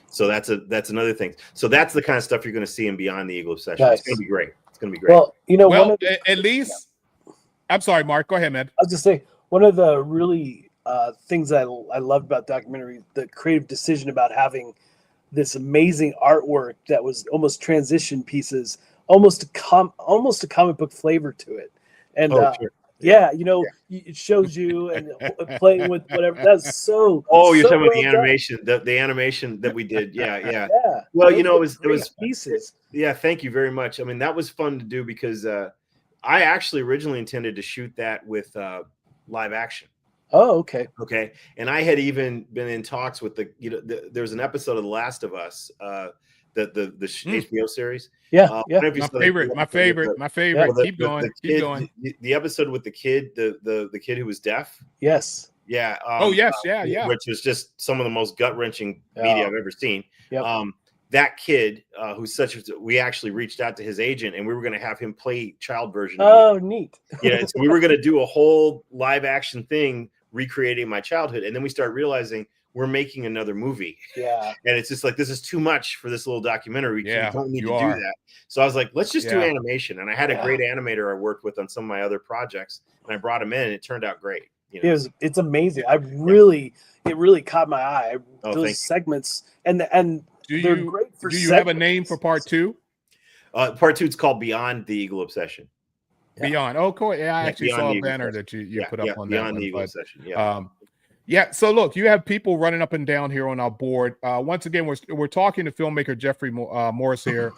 So that's another thing. So that's the kind of stuff you're going to see in Beyond the Eagle Obsession. Nice. It's going to be great. It's going to be great. Well, you know, at least, I'm sorry, Mark, go ahead, man. I was just saying, one of the really things that I loved about documentary, the creative decision about having this amazing artwork that was almost transition pieces, almost a comic book flavor to it. And sure. yeah, you know, it shows you and playing with whatever. That's so. Oh, you're so talking about well the done. animation, the animation that we did. Yeah. Yeah. Well, Those you know, were it was pieces. Yeah, thank you very much. I mean, that was fun to do because I actually originally intended to shoot that with live action. Oh, okay. Okay. And I had even been in talks with there's an episode of The Last of Us, the HBO series. Yeah. I don't know if you My saw favorite. well, Keep going. Keep going. The episode with the kid, the kid who was deaf. Yes. Yeah. Yeah. Which was just some of the most gut-wrenching media I've ever seen. Yep. That kid who's we actually reached out to his agent and we were going to have him play child version. Oh, neat. Yeah. So we were going to do a whole live action thing recreating my childhood. And then we started realizing we're making another movie. Yeah. And it's just like, this is too much for this little documentary. We don't need to do are. that. So I was like, let's just do animation. And I had a great animator I worked with on some of my other projects and I brought him in and it turned out great. You know? It's amazing. It really caught my eye. Those segments and they're great for do you have a name for part 2? Part 2 is called Beyond the Eagle Obsession. Beyond. Oh, cool. Yeah, I actually saw a banner that you put up on that Beyond one. the Eagle Obsession. Yeah. So look, you have people running up and down here on our board. Once again, we're talking to filmmaker Jeffrey Morris here,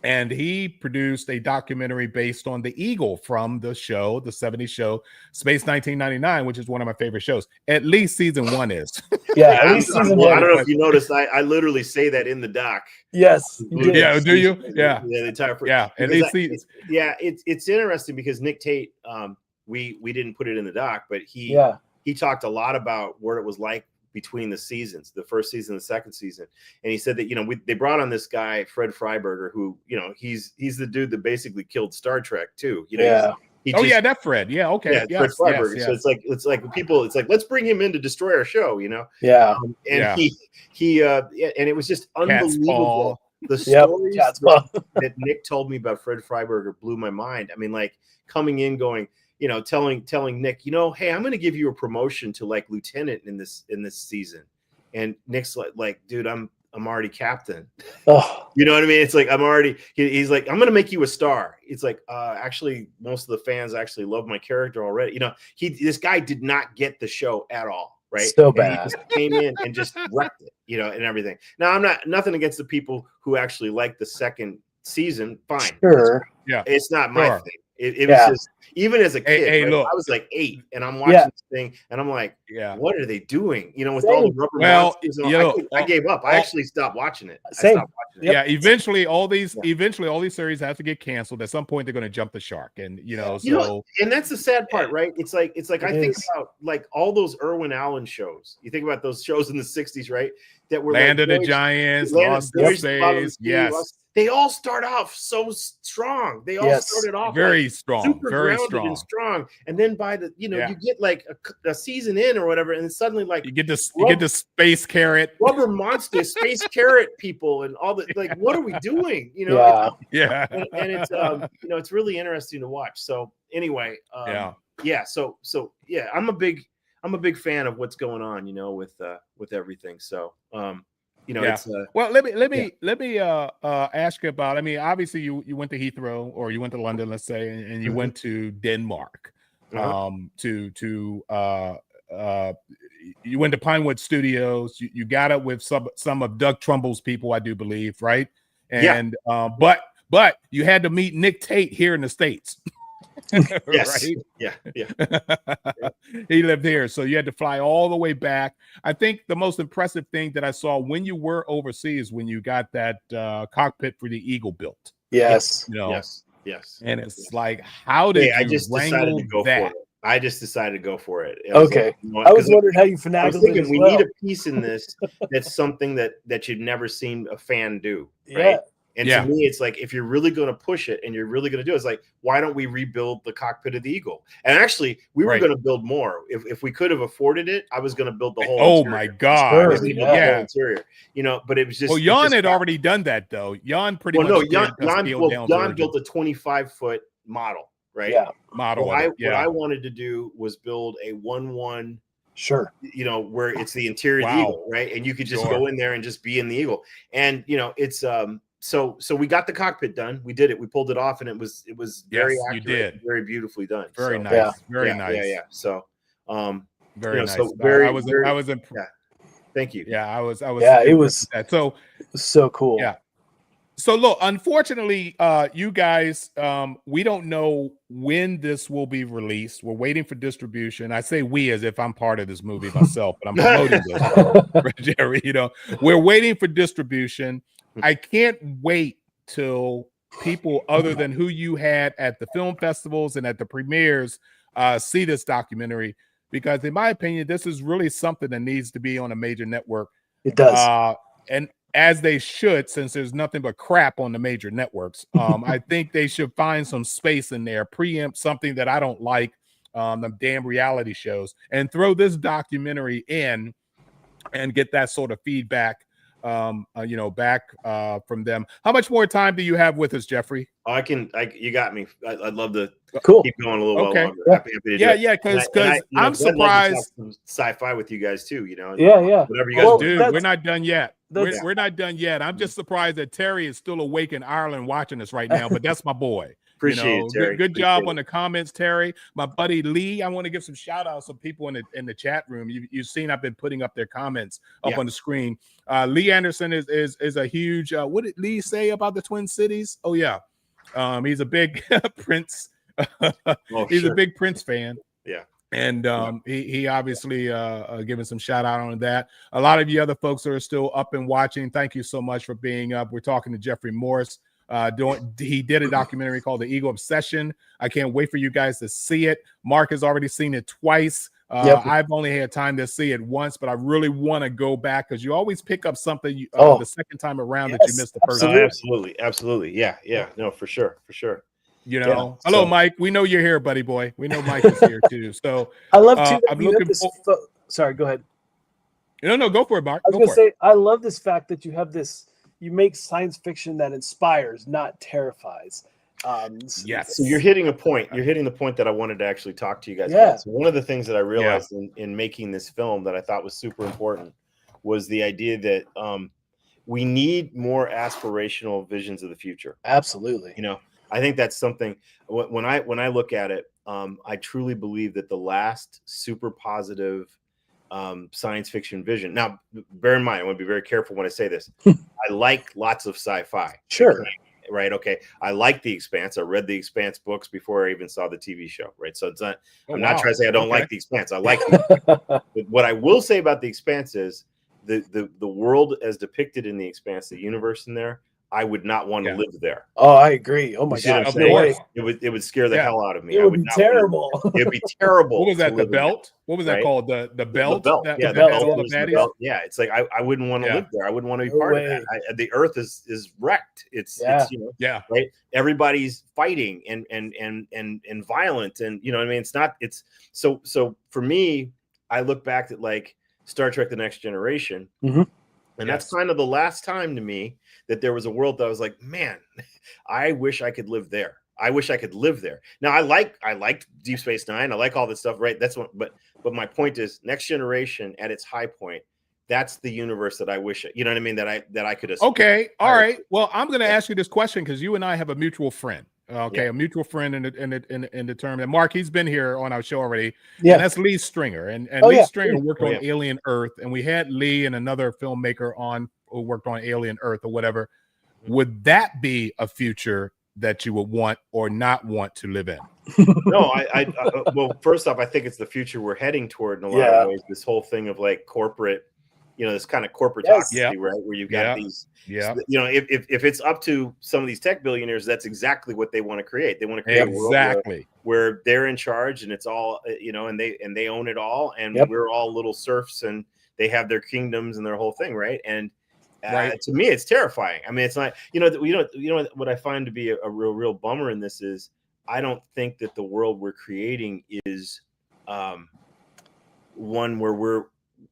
and he produced a documentary based on the Eagle from the show, the 70s show, Space 1999, which is one of my favorite shows. At least season 1 is. Yeah, at least season 1. I don't know if you noticed, I literally say that in the doc. Yes. You did. Yeah. Do you? Yeah. Yeah. The entire. Yeah. At least it's interesting because Nick Tate, we didn't put it in the doc, but he talked a lot about what it was like between the seasons, the first season, the second season. And he said that, they brought on this guy, Fred Freiberger, who, he's the dude that basically killed Star Trek too. That Fred. Yeah. Okay. Yeah. Fred Freiberger. So it's like people, it's like, let's bring him in to destroy our show, Yeah. He and it was just unbelievable. The stories that Nick told me about Fred Freiberger blew my mind. I mean, like coming in going, telling Nick, hey, I'm going to give you a promotion to like lieutenant in this season. And Nick's like, dude, I'm already captain. Oh. You know what I mean? It's like, he's like, I'm going to make you a star. It's like, actually, most of the fans actually love my character already. This guy did not get the show at all. Right. So bad. He just came in and just wrecked it, and everything. Now, nothing against the people who actually like the second season. Fine. Sure. Yeah. It's not my thing. It was just, even as a kid, look, I was like 8 and I'm watching this thing and I'm like, what are they doing? With all the rubber monsters. I gave up. I actually stopped watching it. Yeah. Eventually all these series have to get canceled. At some point they're going to jump the shark. And, and that's the sad part, right? It's like I think about like all those Irwin Allen shows. You think about those shows in the 60s, right? That were Land of the Giants, Lost in Space. Yes. They all start off so strong. They all started off very strong, super very grounded and strong. And then by the, you get like a season in or whatever, and suddenly like you get the space carrot, rubber monster, space carrot people, and all the like. What are we doing? And it's it's really interesting to watch. So anyway, So I'm a big fan of what's going on, with everything. So it's well, let me ask you about. I mean, obviously you went to Heathrow or you went to London, let's say, and you went to Denmark. You went to Pinewood Studios. You got it with some of Doug Trumbull's people, I do believe, right? And but you had to meet Nick Tate here in the States. Yes. Right? Yeah. He lived here, so you had to fly all the way back. I think the most impressive thing that I saw when you were overseas, when you got that cockpit for the Eagle built. Yes. Yes. And it's like, how did I you just wrangle decided to go that? for it. I just decided to go for it. Okay. I was wondering how you finagled I was thinking it. We need a piece in this that's something that you've never seen a fan do. Right. And to me, it's like, if you're really going to push it and you're really going to do it, it's like, why don't we rebuild the cockpit of the Eagle? And actually, we were going to build more. If we could have afforded it, I was going to build the whole Oh interior. my God. The whole interior, you know, but it was just. Well, Jan had already done that though. Jan pretty much Jan built a 25-foot model, right? Yeah. Model. What I wanted to do was build a 1-1. Sure. You know, where it's the interior of the Eagle, right? And you could just go in there and just be in the Eagle. And you know, it's so we got the cockpit done. We did it. We pulled it off, and it was very accurate, you did. very beautifully done. Very so, nice. Very nice. Yeah. So very nice. So I was impressed. Yeah. Thank you. Yeah, I was. Yeah, it was so cool. Yeah. So look, unfortunately, you guys, we don't know when this will be released. We're waiting for distribution. I say we as if I'm part of this movie myself, but I'm promoting this, Jerry. You know, we're waiting for distribution. I can't wait till people other than who you had at the film festivals and at the premieres see this documentary, because in my opinion, this is really something that needs to be on a major network. It does. And as they should, since there's nothing but crap on the major networks. I think they should find some space in there, preempt something that I don't like, the damn reality shows, and throw this documentary in and get that sort of feedback, you know, back from them. How much more time do you have with us, Jeffrey? You got me. I'd love to keep going a little while longer. Happy to do it. Yeah, because I'm surprised. Sci-fi with you guys too, you know. Yeah. Whatever you guys do. We're not done yet. We're not done yet. I'm just surprised that Terry is still awake in Ireland watching us right now, but that's my boy. Appreciate it, Terry. Good job on the comments, Terry. My buddy Lee, I want to give some shout outs to people in the chat room. You've seen I've been putting up their comments up on the screen. Lee Anderson is a huge, what did Lee say about the Twin Cities? Oh yeah. He's a big Prince. He's a big Prince fan. Yeah. And he obviously giving some shout out on that. A lot of you other folks that are still up and watching, thank you so much for being up. We're talking to Jeffrey Morris. He did a documentary called The Eagle Obsession. I can't wait for you guys to see it. Mark has already seen it twice. I've only had time to see it once, but I really want to go back, because you always pick up something the second time around that you missed the first time. Absolutely. Yeah. No, for sure. You know, hello, Mike. We know you're here, buddy boy. We know Mike is here too. So I love too. I'm looking sorry, go ahead. No, go for it, Mark. I was going to say, I love this fact that you have this. You make science fiction that inspires, not terrifies. Yes. So you're hitting a point. You're hitting the point that I wanted to actually talk to you guys about. So one of the things that I realized in making this film that I thought was super important was the idea that we need more aspirational visions of the future. Absolutely. You know, I think that's something. When I look at it, I truly believe that the last super positive science fiction vision. Now, bear in mind, I want to be very careful when I say this. I like lots of sci-fi. Sure. Right. Okay. I like The Expanse. I read The Expanse books before I even saw the TV show. Right. So it's not. I'm not trying to say I don't like The Expanse. I like it. But what I will say about The Expanse is the world as depicted in The Expanse, the universe in there, I would not want to live there. Oh, I agree. Oh my God. It would scare the hell out of me. It would be terrible. It would be terrible. What was that? The belt? What was that called? The belt? The belt. The belt. Yeah. It's like I wouldn't want to live there. I wouldn't want to be part of that. The Earth is wrecked. It's you know, right. Everybody's fighting and violent, and you know what I mean. It's so for me, I look back at like Star Trek: The Next Generation. And that's kind of the last time to me that there was a world that I was like, man, I wish I could live there. I wish I could live there. Now I liked Deep Space Nine. I like all this stuff, right? That's what, but my point is, Next Generation at its high point, that's the universe that I wish, you know what I mean? That I could. Okay. All right. Well, I'm going to ask you this question because you and I have a mutual friend. Okay, a mutual friend in the term. And Mark, he's been here on our show already. Yeah, and that's Lee Stringer. And Lee Stringer worked on Alien Earth, and we had Lee and another filmmaker on who worked on Alien Earth or whatever. Would that be a future that you would want or not want to live in? No, I well, first off, I think it's the future we're heading toward in a lot of ways. This whole thing of like corporate, you know, this kind of corporatocracy, right? Where you've got these, you know, if it's up to some of these tech billionaires, that's exactly what they want to create. They want to create a world where they're in charge and it's all, you know, and they own it all, and we're all little serfs, and they have their kingdoms and their whole thing, right? And To me, it's terrifying. I mean, it's not, what I find to be a real bummer in this is I don't think that the world we're creating is one where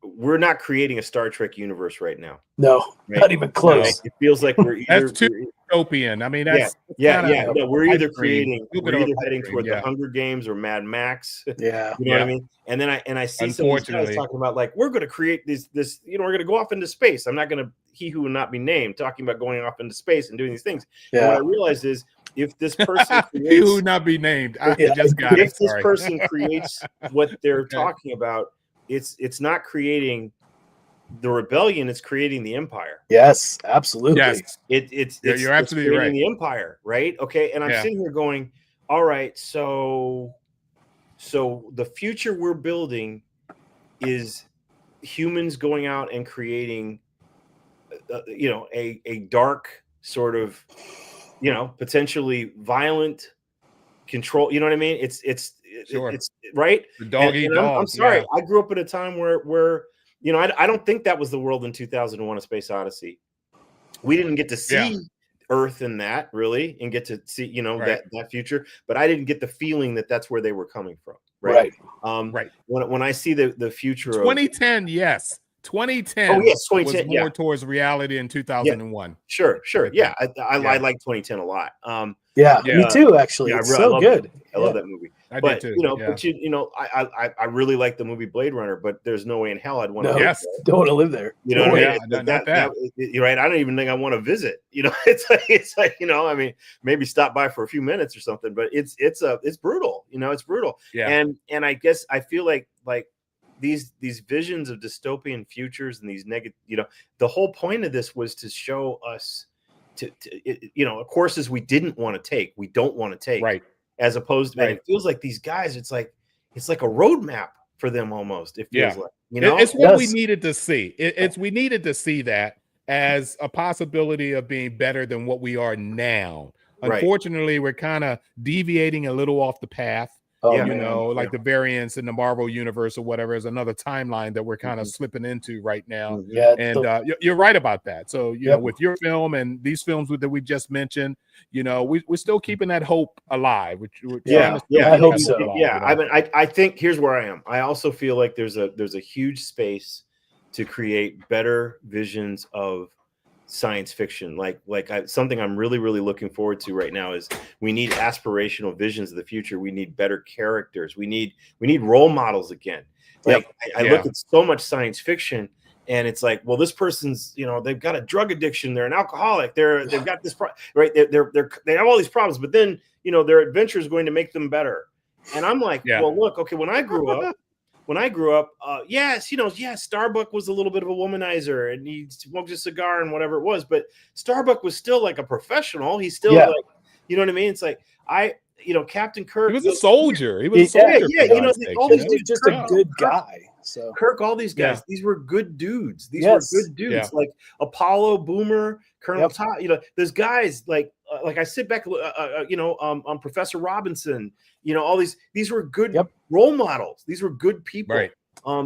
we're not creating a Star Trek universe right now. No, right? not even close. It feels like we're either that's too utopian. I mean, that's no, we're either dream. heading toward the Hunger Games or Mad Max. Yeah, you know what I mean. And then I see some of these guys talking about like we're going to create this we're going to go off into space. I'm not going to he who will not be named talking about going off into space and doing these things. Yeah. And what I realized is if this person creates, he who not be named, I just got if this person creates what they're talking about, it's not creating the rebellion, it's creating the empire. Yes, absolutely. Yes, you're absolutely right. The empire, right? Okay, and I'm sitting here going, all right, so the future we're building is humans going out and creating, a dark sort of, potentially violent control. You know what I mean? It's right. The dog eat dog. I'm sorry, I grew up at a time where. I don't think that was the world in 2001: A Space Odyssey. We didn't get to see Earth in that really, and get to see, that future. But I didn't get the feeling that that's where they were coming from. Right. When I see the future 2010, yes. 2010. Oh yes, 2010 was more towards reality in 2001. Yeah. Sure. Yeah, I like 2010 a lot. Me too. Actually, it's so good. I love that movie. I do too. I really like the movie Blade Runner, but there's no way in hell I'd want to. Don't want to live there. You know what I mean? You're right. I don't even think I want to visit. It's like I mean, maybe stop by for a few minutes or something. But it's brutal. It's brutal. Yeah. And I guess I feel like these visions of dystopian futures and these negative. The whole point of this was to show us courses we didn't want to take. We don't want to take. Right. As opposed to, it feels like these guys, it's like a roadmap for them almost. It feels like, it's what we needed to see. We needed to see that as a possibility of being better than what we are now. Unfortunately, we're kind of deviating a little off the path. The variants in the Marvel universe or whatever is another timeline that we're kind of slipping into right now. Yeah, and you're right about that. So, with your film and these films that we just mentioned, we're still keeping that hope alive. I hope so. I think here's where I am. I also feel like there's a huge space to create better visions of science fiction. Something I'm really, really looking forward to right now is we need aspirational visions of the future. We need better characters. We need role models again. I look at so much science fiction and it's like, well, this person's, they've got a drug addiction. They're an alcoholic. They've got this right. They have all these problems, but then, their adventure is going to make them better. And I'm like, well, look, okay. When I grew up, Starbuck was a little bit of a womanizer and he smoked a cigar and whatever it was, but Starbuck was still like a professional. He's still like, you know what I mean? It's like, Captain Kirk. He was a soldier. He was a soldier. All these dudes, just a good guy. So Kirk, all these guys, these were good dudes. These were good dudes, like Apollo, Boomer, Colonel Todd. Those guys, like I sit back, on Professor Robinson. All these were good role models. These were good people. Right.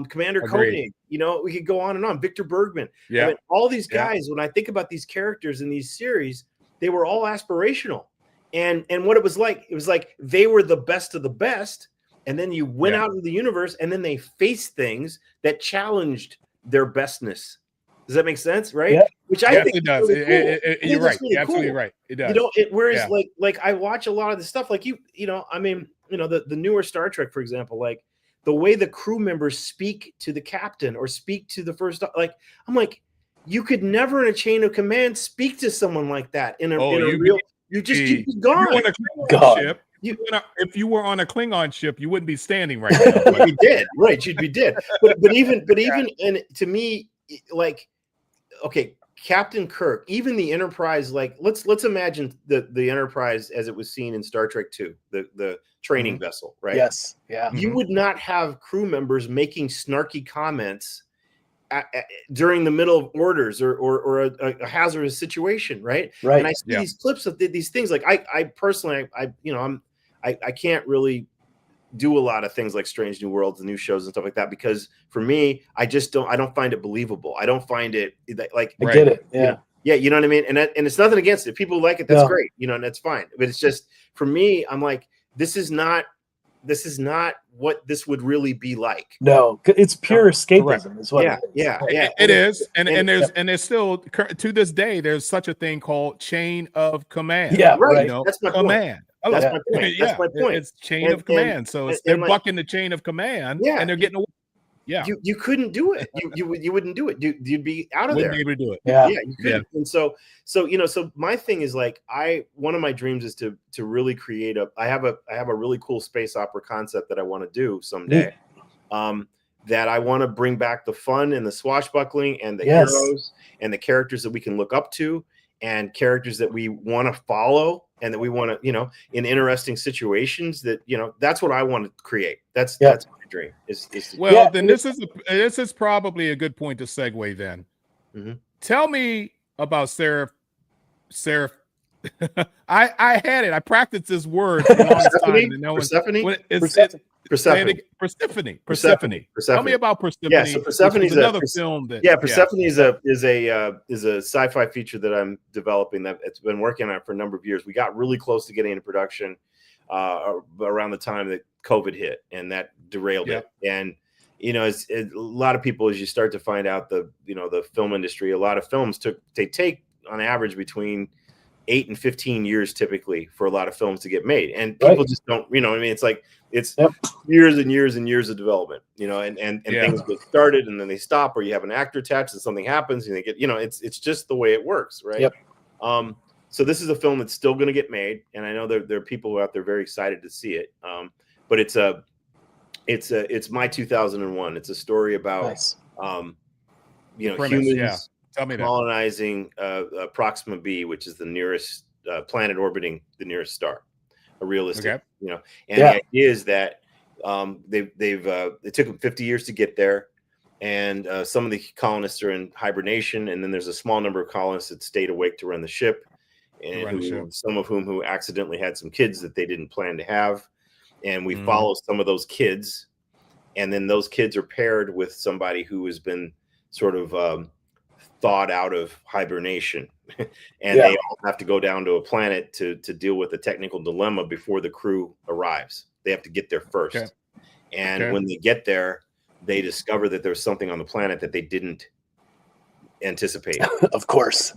Commander Koenig. We could go on and on. Victor Bergman. Yeah. I mean, all these guys. When I think about these characters in these series, they were all aspirational. And what it was like they were the best of the best. And then you went out into the universe and then they faced things that challenged their bestness. Does that make sense? Right. Yeah. Which I think it does. Really cool. You're right. Really absolutely cool. Right. It does. Whereas like I watch a lot of the stuff like the newer Star Trek, for example, like the way the crew members speak to the captain or speak to the first, I'm like, you could never in a chain of command speak to someone like that in a real. You'd be gone. If you were on a Klingon ship, you wouldn't be standing right now. You'd be dead, right? You'd be dead. But even, and to me, like, okay, Captain Kirk, even the Enterprise, like, let's imagine the Enterprise as it was seen in Star Trek II, the training vessel, right? Yes, yeah. You would not have crew members making snarky comments during the middle of orders or a hazardous situation, right? Right. And I see these clips of these things. Like I personally, I can't really do a lot of things like Strange New Worlds and new shows and stuff like that, because for me, I don't find it believable. I don't find it like, I get it. Yeah. You know, yeah, you know what I mean? And it's nothing against it. People like it, that's No. great, you know, and that's fine. But it's just, for me, I'm like, this is not what this would really be like. No, it's pure escapism. Is what Yeah, it is. yeah. It is, and and there's still, to this day, there's such a thing called chain of command. Yeah, right. You know, That's my command. point. That's Yeah. my point. Yeah, That's my point. it's chain of command. So they're bucking the chain of command, Yeah. and they're getting away. Yeah, You couldn't do it. You wouldn't do it. You'd be out of wouldn't there. be able to do it. Yeah. You couldn't. And so you know, so my thing is like, one of my dreams is to really create I have a really cool space opera concept that I want to do someday. That I want to bring back the fun and the swashbuckling and the heroes and the characters that we can look up to and characters that we want to follow and that we want to, you know, in interesting situations that, you know, that's what I want to create. That's my dream. Then this is probably a good point to segue then. Mm-hmm. Tell me about Seraph. I had it. I practiced this word for a long time. And Persephone. Tell me about Persephone. Yeah, so Persephone is another film that. Persephone is a sci-fi feature that I'm developing that it's been working on for a number of years. We got really close to getting into production around the time that COVID hit, and that derailed it. And you know, a lot of people, as you start to find out the film industry, a lot of films take on average between 8 and 15 years typically for a lot of films to get made, and people just don't, you know what I mean? It's like years and years and years of development, you know, and things get started and then they stop, or you have an actor attached and something happens and they get, you know, it's just the way it works, right? So this is a film that's still going to get made, and I know there are people out there very excited to see it. But it's my 2001. It's a story about you know, humans colonizing Proxima B, which is the nearest planet orbiting the nearest star, a realistic, you know. And the idea is that it took them 50 years to get there, and some of the colonists are in hibernation, and then there's a small number of colonists that stayed awake to run the ship, and some of whom who accidentally had some kids that they didn't plan to have, and we follow some of those kids, and then those kids are paired with somebody who has been sort of thawed out of hibernation, and they all have to go down to a planet to deal with a technical dilemma before the crew arrives. They have to get there first, and when they get there, they discover that there's something on the planet that they didn't anticipate. Of course.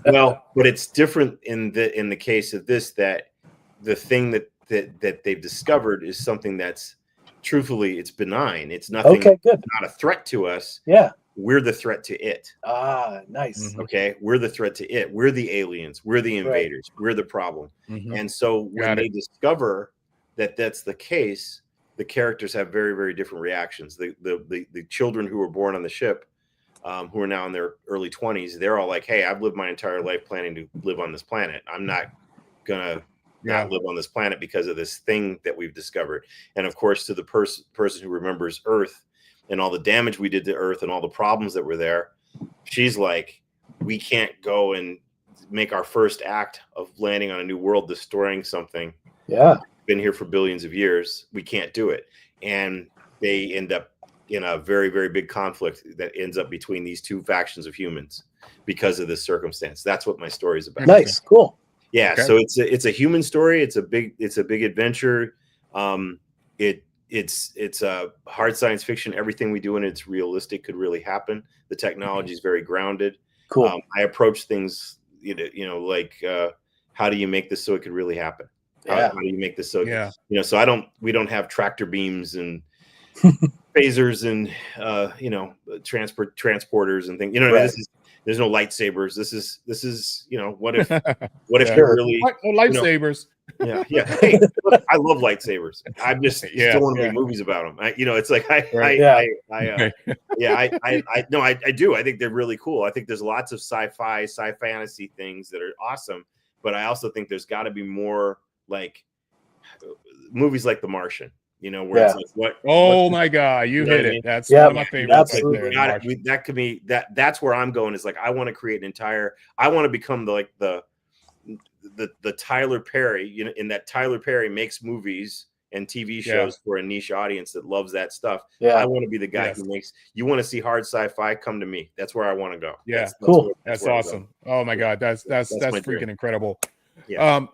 Well, but it's different in the case of this, that the thing that they've discovered is something that's truthfully, it's benign. It's nothing. It's not a threat to us. We're the threat to it. Nice. Okay, we're the threat to it. We're the aliens. We're the invaders. We're the problem. And so when they discover that that's the case, the characters have very, very different reactions. The children who were born on the ship, who are now in their early 20s, they're all like, "Hey, I've lived my entire life planning to live on this planet. I'm not gonna not live on this planet because of this thing that we've discovered." And of course, to the person who remembers Earth and all the damage we did to Earth and all the problems that were there, she's like, "We can't go and make our first act of landing on a new world, destroying something. Been here for billions of years. We can't do it." And they end up in a very, very big conflict that ends up between these two factions of humans because of this circumstance. That's what my story is about. Nice, cool. So it's a human story. It's a big adventure. It's a hard science fiction. Everything we do in it's realistic, could really happen. The technology is very grounded. Cool. I approach things, you know, like how do you make this so it could really happen? How do you make this so? You know, so we don't have tractor beams and phasers and you know, transporters and things. You know, there's no lightsabers. This is you know, what if you're really lightsabers? You know, Hey, look, I love lightsabers. I'm just still want to make movies about them. You know, it's like I do. I think they're really cool. I think there's lots of sci fantasy things that are awesome, but I also think there's got to be more like movies like The Martian. You know, where it's like, my God, you hit it. That's one of my favorites. Absolutely. Right there. That could be that's where I'm going, is like, I want to create I want to become the Tyler Perry, you know, in that Tyler Perry makes movies and TV shows for a niche audience that loves that stuff. Yeah. I want to be the guy who makes you want to see hard sci-fi, come to me. That's where I want to go. Yeah, cool. That's awesome. Oh my God, that's freaking dream. incredible. Yeah.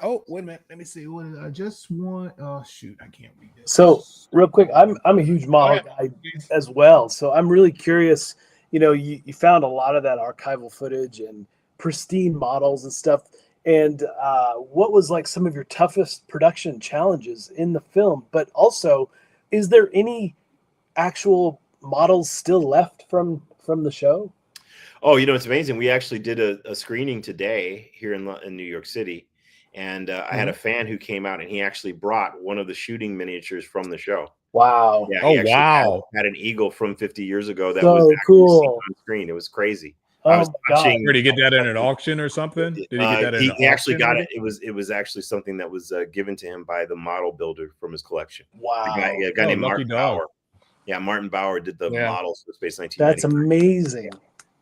Oh, wait a minute. Let me see. What did I just want? Oh shoot, I can't read this. So real quick, I'm a huge model guy as well. So I'm really curious. You know, you found a lot of that archival footage and pristine models and stuff. And what was like some of your toughest production challenges in the film? But also, is there any actual models still left from the show? Oh, you know, it's amazing. We actually did a screening today here in New York City. And I had a fan who came out and he actually brought one of the shooting miniatures from the show. Wow. Yeah, Oh, he actually wow. had an eagle from 50 years ago that So was actually cool. seen on screen. It was crazy. Oh, I was my God. watching. Where did he get that in an auction or something? Did he get that in an He actually auction, got maybe? it. It was actually something that was given to him by the model builder from his collection. Wow. A guy named lucky Martin dog. Bauer. Yeah, Martin Bauer did the Yeah. models for Space 1990. That's amazing.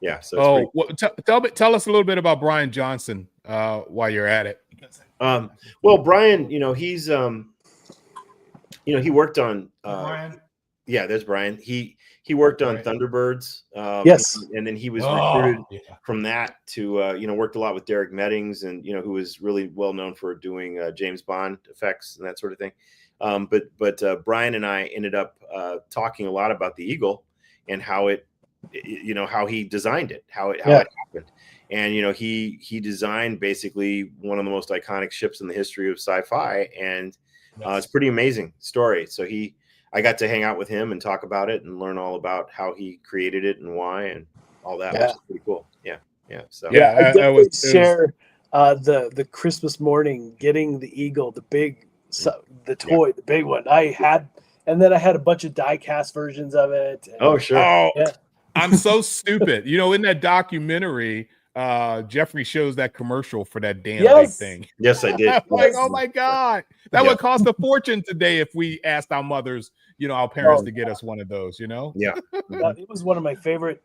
Yeah. So it's pretty well, tell us a little bit about Brian Johnson while you're at it. Well, Brian, you know, he's he worked on Brian. Yeah, there's Brian. He worked on Thunderbirds. Yes. And then he was recruited from that to worked a lot with Derek Meddings, and who was really well known for doing James Bond effects and that sort of thing. But Brian and I ended up talking a lot about the Eagle and how how he designed it, how it happened. And he designed basically one of the most iconic ships in the history of sci-fi, and it's a pretty amazing story. So I got to hang out with him and talk about it and learn all about how he created it and why and all that, which is pretty cool. Yeah. So I definitely share the Christmas morning getting the Eagle, the big, the toy, the big one. And then I had a bunch of die-cast versions of it. And, oh, sure. Oh, I'm so stupid. In that documentary, Jeffrey shows that commercial for that damn big thing. Yes, I did. I'm like, oh my God, that would cost a fortune today if we asked our mothers, our parents to get us one of those, Yeah. It was one of my favorite.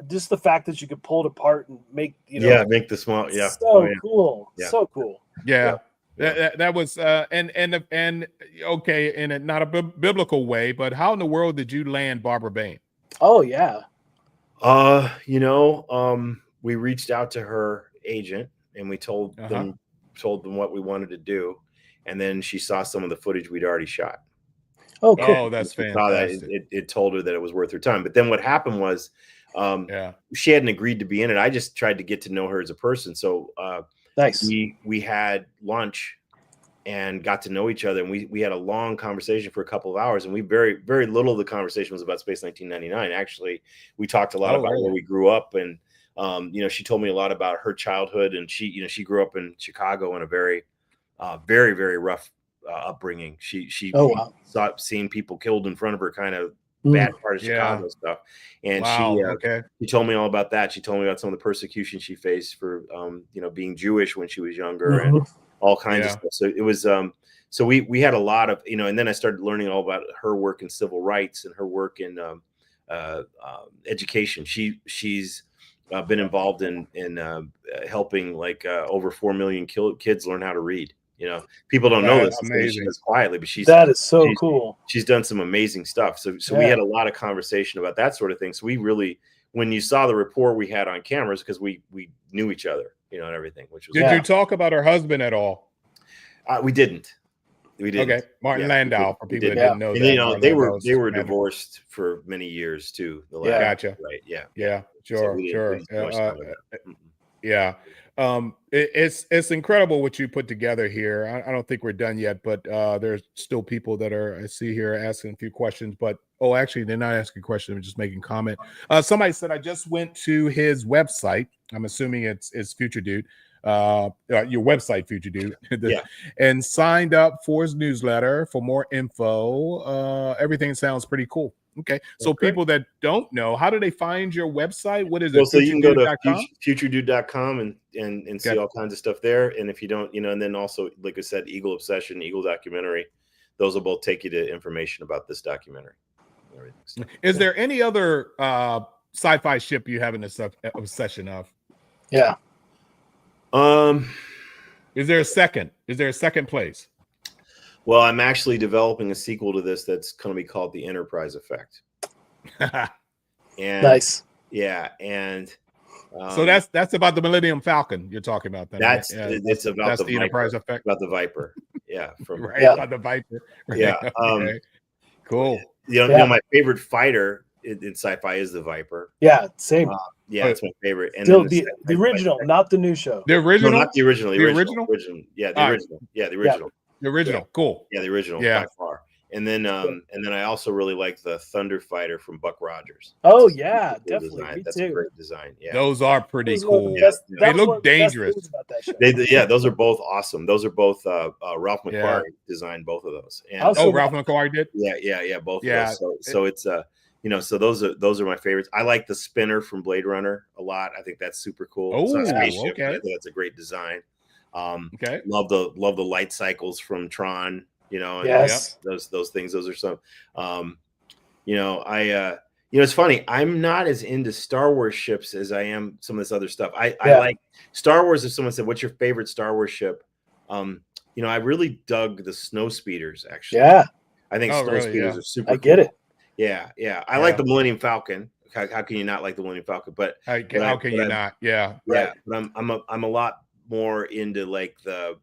Just the fact that you could pull it apart and make, make the small. Yeah. So cool. Yeah. So cool. Yeah. That was and okay, in a not a biblical way, but how in the world did you land Barbara Bain? Oh yeah. We reached out to her agent and we told them what we wanted to do, and then she saw some of the footage we'd already shot. Oh, cool. Oh, that's fantastic. It told her that it was worth her time. But then what happened was, she hadn't agreed to be in it. I just tried to get to know her as a person. So nice. We had lunch and got to know each other, and we had a long conversation for a couple of hours, and we very, very little of the conversation was about Space 1999. Actually, we talked a lot about where we grew up, and she told me a lot about her childhood, and she grew up in Chicago in a very, very, very rough upbringing. She saw seeing people killed in front of her, kind of bad part of Chicago stuff, and she told me all about that. She told me about some of the persecution she faced for being Jewish when she was younger, and all kinds of stuff. So it was so we had a lot of and then I started learning all about her work in civil rights and her work in education. She's been involved in helping over 4 million kids learn how to read. People don't know this. She does quietly, but that is so cool. She's done some amazing stuff. So we had a lot of conversation about that sort of thing. So we really, when you saw the rapport we had on cameras, because we knew each other, and everything. Which was did you talk about her husband at all? We didn't. Okay, Martin Landau. For people that didn't know, and, they were divorced for many years too. Gotcha. Right. Yeah. Sure. So Sure. Yeah. It's incredible what you put together here. I don't think we're done yet, but there's still people that I see here asking a few questions. But actually, they're not asking questions; they're just making comment. Somebody said I just went to his website. I'm assuming it's Future Dude. Your website, Future Dude, and signed up for his newsletter for more info. Everything sounds pretty cool. Okay, so people that don't know, how do they find your website? What is it? Well, so you can go to futuredude.com and see all kinds of stuff there. And if you don't, and then also, like I said, Eagle Obsession, Eagle Documentary, those will both take you to information about this documentary. Is there any other sci-fi ship you have an obsession of? Yeah. Is there a second? Is there a second place? Well, I'm actually developing a sequel to this that's going to be called The Enterprise Effect. And Nice. yeah, and So that's about the Millennium Falcon you're talking about. Then, that's right? it's about that's the the Enterprise Viper, effect. about the Viper. Yeah, from Right, Yeah. about the Viper. Right, yeah. okay. Cool. You know, my favorite fighter in sci-fi is the Viper. Yeah, same. Yeah, it's my favorite. And Still then the original, not the new show. The no, original. not the original. The original? Yeah, the All right. original. Yeah, the original. The original. Yeah. Cool. Yeah, the original by far. And then I also really like the Thunder Fighter from Buck Rogers. Oh That's a yeah, cool definitely. design. Me That's too. a great design. Yeah. Those are pretty Those were the cool. best- Yeah. that They was look one of the best dangerous. things about that show. Yeah, those are both awesome. Those are both Ralph McQuarrie designed both of those. And Also- Oh, Ralph McQuarrie did. yeah, both Yeah. of those. So it's so those are my favorites. I like the spinner from Blade Runner a lot. I think that's super cool. It's not a Oh, spaceship, but I okay. think that's a great design. Okay. Love the light cycles from Tron. And Yes. those things. Those are some. It's funny. I'm not as into Star Wars ships as I am some of this other stuff. I like Star Wars. If someone said, "What's your favorite Star Wars ship?" I really dug the snow speeders. Actually, Yeah, I think Oh, snow really? speeders Yeah. are super. I get cool. it. Yeah. I like the Millennium Falcon. How can you not like the Millennium Falcon? But How can you not? Yeah. yeah, but I'm a lot more into like the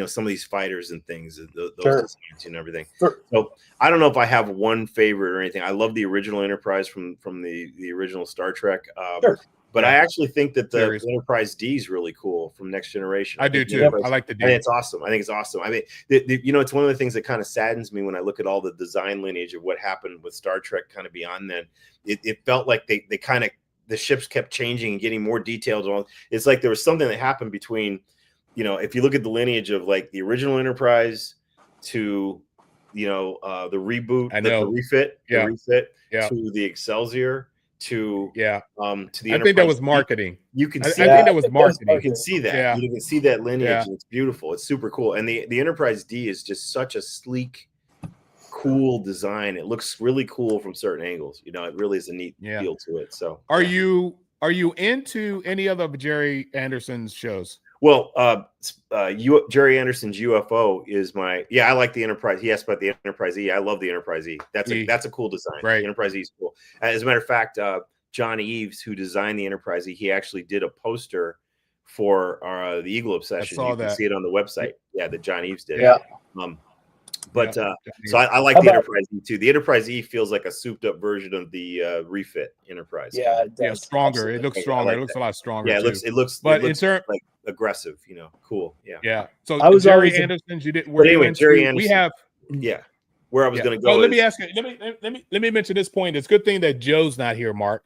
some of these fighters and things, those Sure. designs and everything. Sure. So I don't know if I have one favorite or anything. I love the original Enterprise from the original Star Trek. Sure. But I actually think that the Series. Enterprise D is really cool from Next Generation. I do think the too. Enterprise- I like the I think D. it's awesome. I think it's awesome. I mean, it's one of the things that kind of saddens me when I look at all the design lineage of what happened with Star Trek kind of beyond then. It felt like they kind of, the ships kept changing and getting more detailed. It's like there was something that happened between, if you look at the lineage of like the original Enterprise to, the reboot, the refit, to the Excelsior, to the I think that was marketing. You can I see think that was marketing. you can see that. Yeah. You can see that lineage. Yeah. And it's beautiful. It's super cool. And the Enterprise D is just such a sleek, cool design. It looks really cool from certain angles. It really is a neat feel to it. So Are you into any other of Jerry Anderson's shows? Well, Jerry Anderson's UFO is I like the Enterprise. He asked about the Enterprise E. I love the Enterprise E. That's a cool design. Right. The Enterprise E is cool. As a matter of fact, John Eves, who designed the Enterprise E, he actually did a poster for the Eagle Obsession. You can see it on the website. Yeah, that John Eves did. Yeah. So I like the Enterprise E too. The Enterprise E feels like a souped up version of the refit Enterprise. Yeah, it does. Stronger. Absolutely. It looks stronger. It looks a lot stronger. Yeah, too. it looks. But it looks in terms, like aggressive. Cool. Yeah. Yeah. So I was Jerry always Anderson's. You didn't. But anyway, Jerry Anderson. We have. Yeah. Where I was going to go. Oh, let me ask you. Let me mention this point. It's a good thing that Joe's not here, Mark,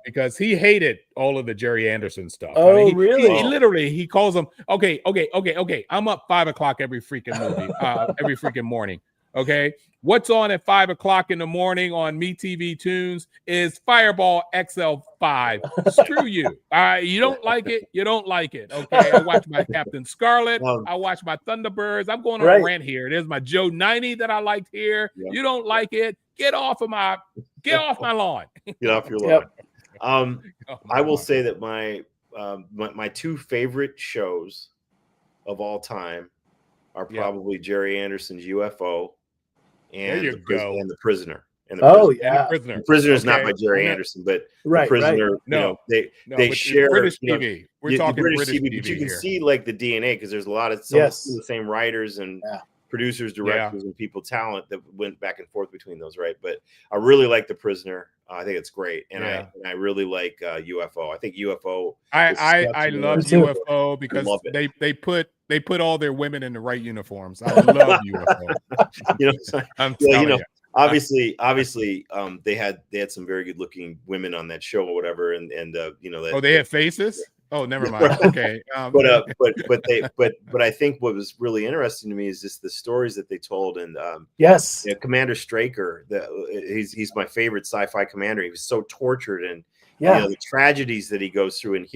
because he hated all of the Jerry Anderson stuff. Oh, he, really? He literally he calls them. Okay. I'm up 5 o'clock every freaking movie, every freaking morning. Okay, what's on at 5 o'clock in the morning on MeTV Tunes is Fireball XL5. Screw you. You don't like it. You don't like it. Okay, I watch my Captain Scarlet. I watch my Thunderbirds. I'm going on a rant here. There's my Joe 90 that I liked here. You don't like it. Get off my lawn. Get off your lawn. I will say that my two favorite shows of all time are probably Jerry Anderson's UFO and the Prisoner. The Prisoner is not by Jerry Anderson, but the Prisoner. They share British TV. We're talking British TV, but you can here. see like the DNA because there's a lot of the same writers and producers, directors, and people talent that went back and forth between those, right? But I really like the Prisoner. I think it's great, and I really like UFO. I think UFO. I love UFO because they put all their women in the right uniforms. I love UFO. I'm telling you. Obviously, they had some very good looking women on that show or whatever, and they had faces. Oh, never mind. Okay, but I think what was really interesting to me is just the stories that they told, and Commander Straker. He's my favorite sci-fi commander. He was so tortured, and the tragedies that he goes through, and